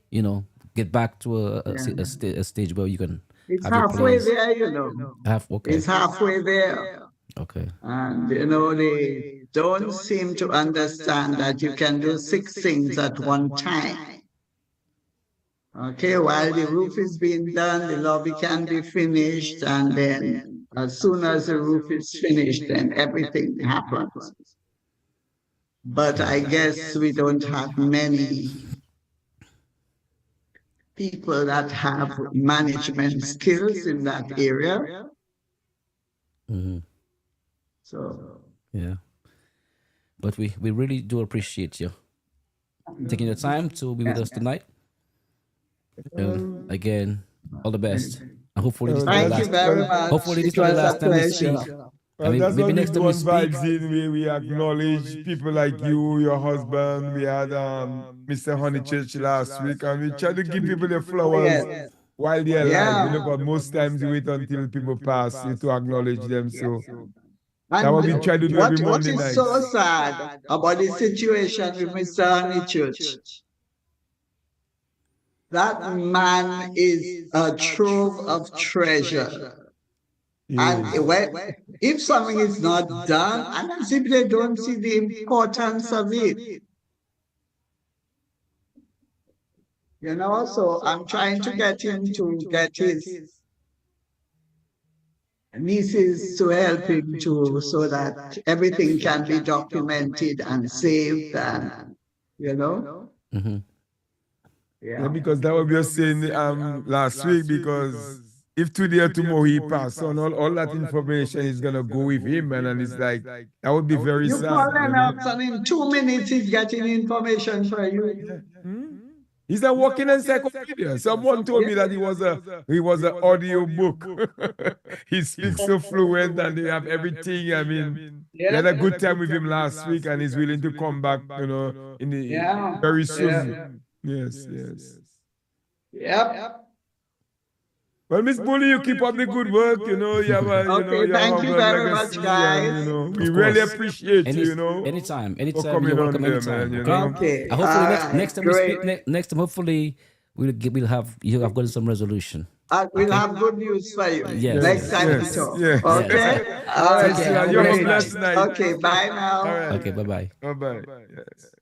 get back to a stage where you can It's have your halfway place. there, you know. Okay, It's halfway there. okay, And, they don't seem to understand that you can do 6 things at one time. Okay, while the roof is being done, the lobby can be finished, and then as soon as the roof is finished, then everything happens. But I guess we don't have many people that have management skills in that area. hmm So, yeah. But we really do appreciate you taking the time to be with us tonight. And again, all the best. And hopefully this not the thank you last. very much. Hopefully this It not the was last a time we speak. pleasure. I mean, That's maybe what we next do time we on speak. Vibes In, where we acknowledge people like you, your husband. We had Mr. Honeychurch last week, and we try to give people the flowers Yes. while they're alive, Yeah. but most times we wait until people pass to acknowledge them. So that's And what we try to do every what Monday is night. so sad about the situation with Mr. Honeychurch? That man is a trove of treasure. And if something is not done, and as if they don't see the importance of it. So I'm trying to get him to get his nieces to help him too, so that everything can be documented and saved, and Mm-hmm. Yeah, because that what we were saying last week, because if today or tomorrow he pass on, all that information is gonna go with him, man, and it's like that would be very You sad, call an up, and in 2 minutes he's getting information for you. He's a walking encyclopedia. Someone told me that he was an audio book. He speaks so fluent and they have everything. I mean, we had a good time with him last week, and he's willing to come back, in the very soon. Yes, yes. Yep. Well, Miss Bully, you keep up the good work. You have a, Okay, you thank have you a very legacy, much, guys. and we Of really course. appreciate you. Anytime, for you're coming on welcome there, anytime. man. Okay. And hopefully All next right, next time we great. speak next time, hopefully we'll have gotten some resolution. We'll have good news for you Yes, next yes, time we yes, talk. yes. Okay? All right. Take care. Have a You have a blessed blessed night. Okay, bye now. All right. Okay, bye bye. Bye bye. Yes.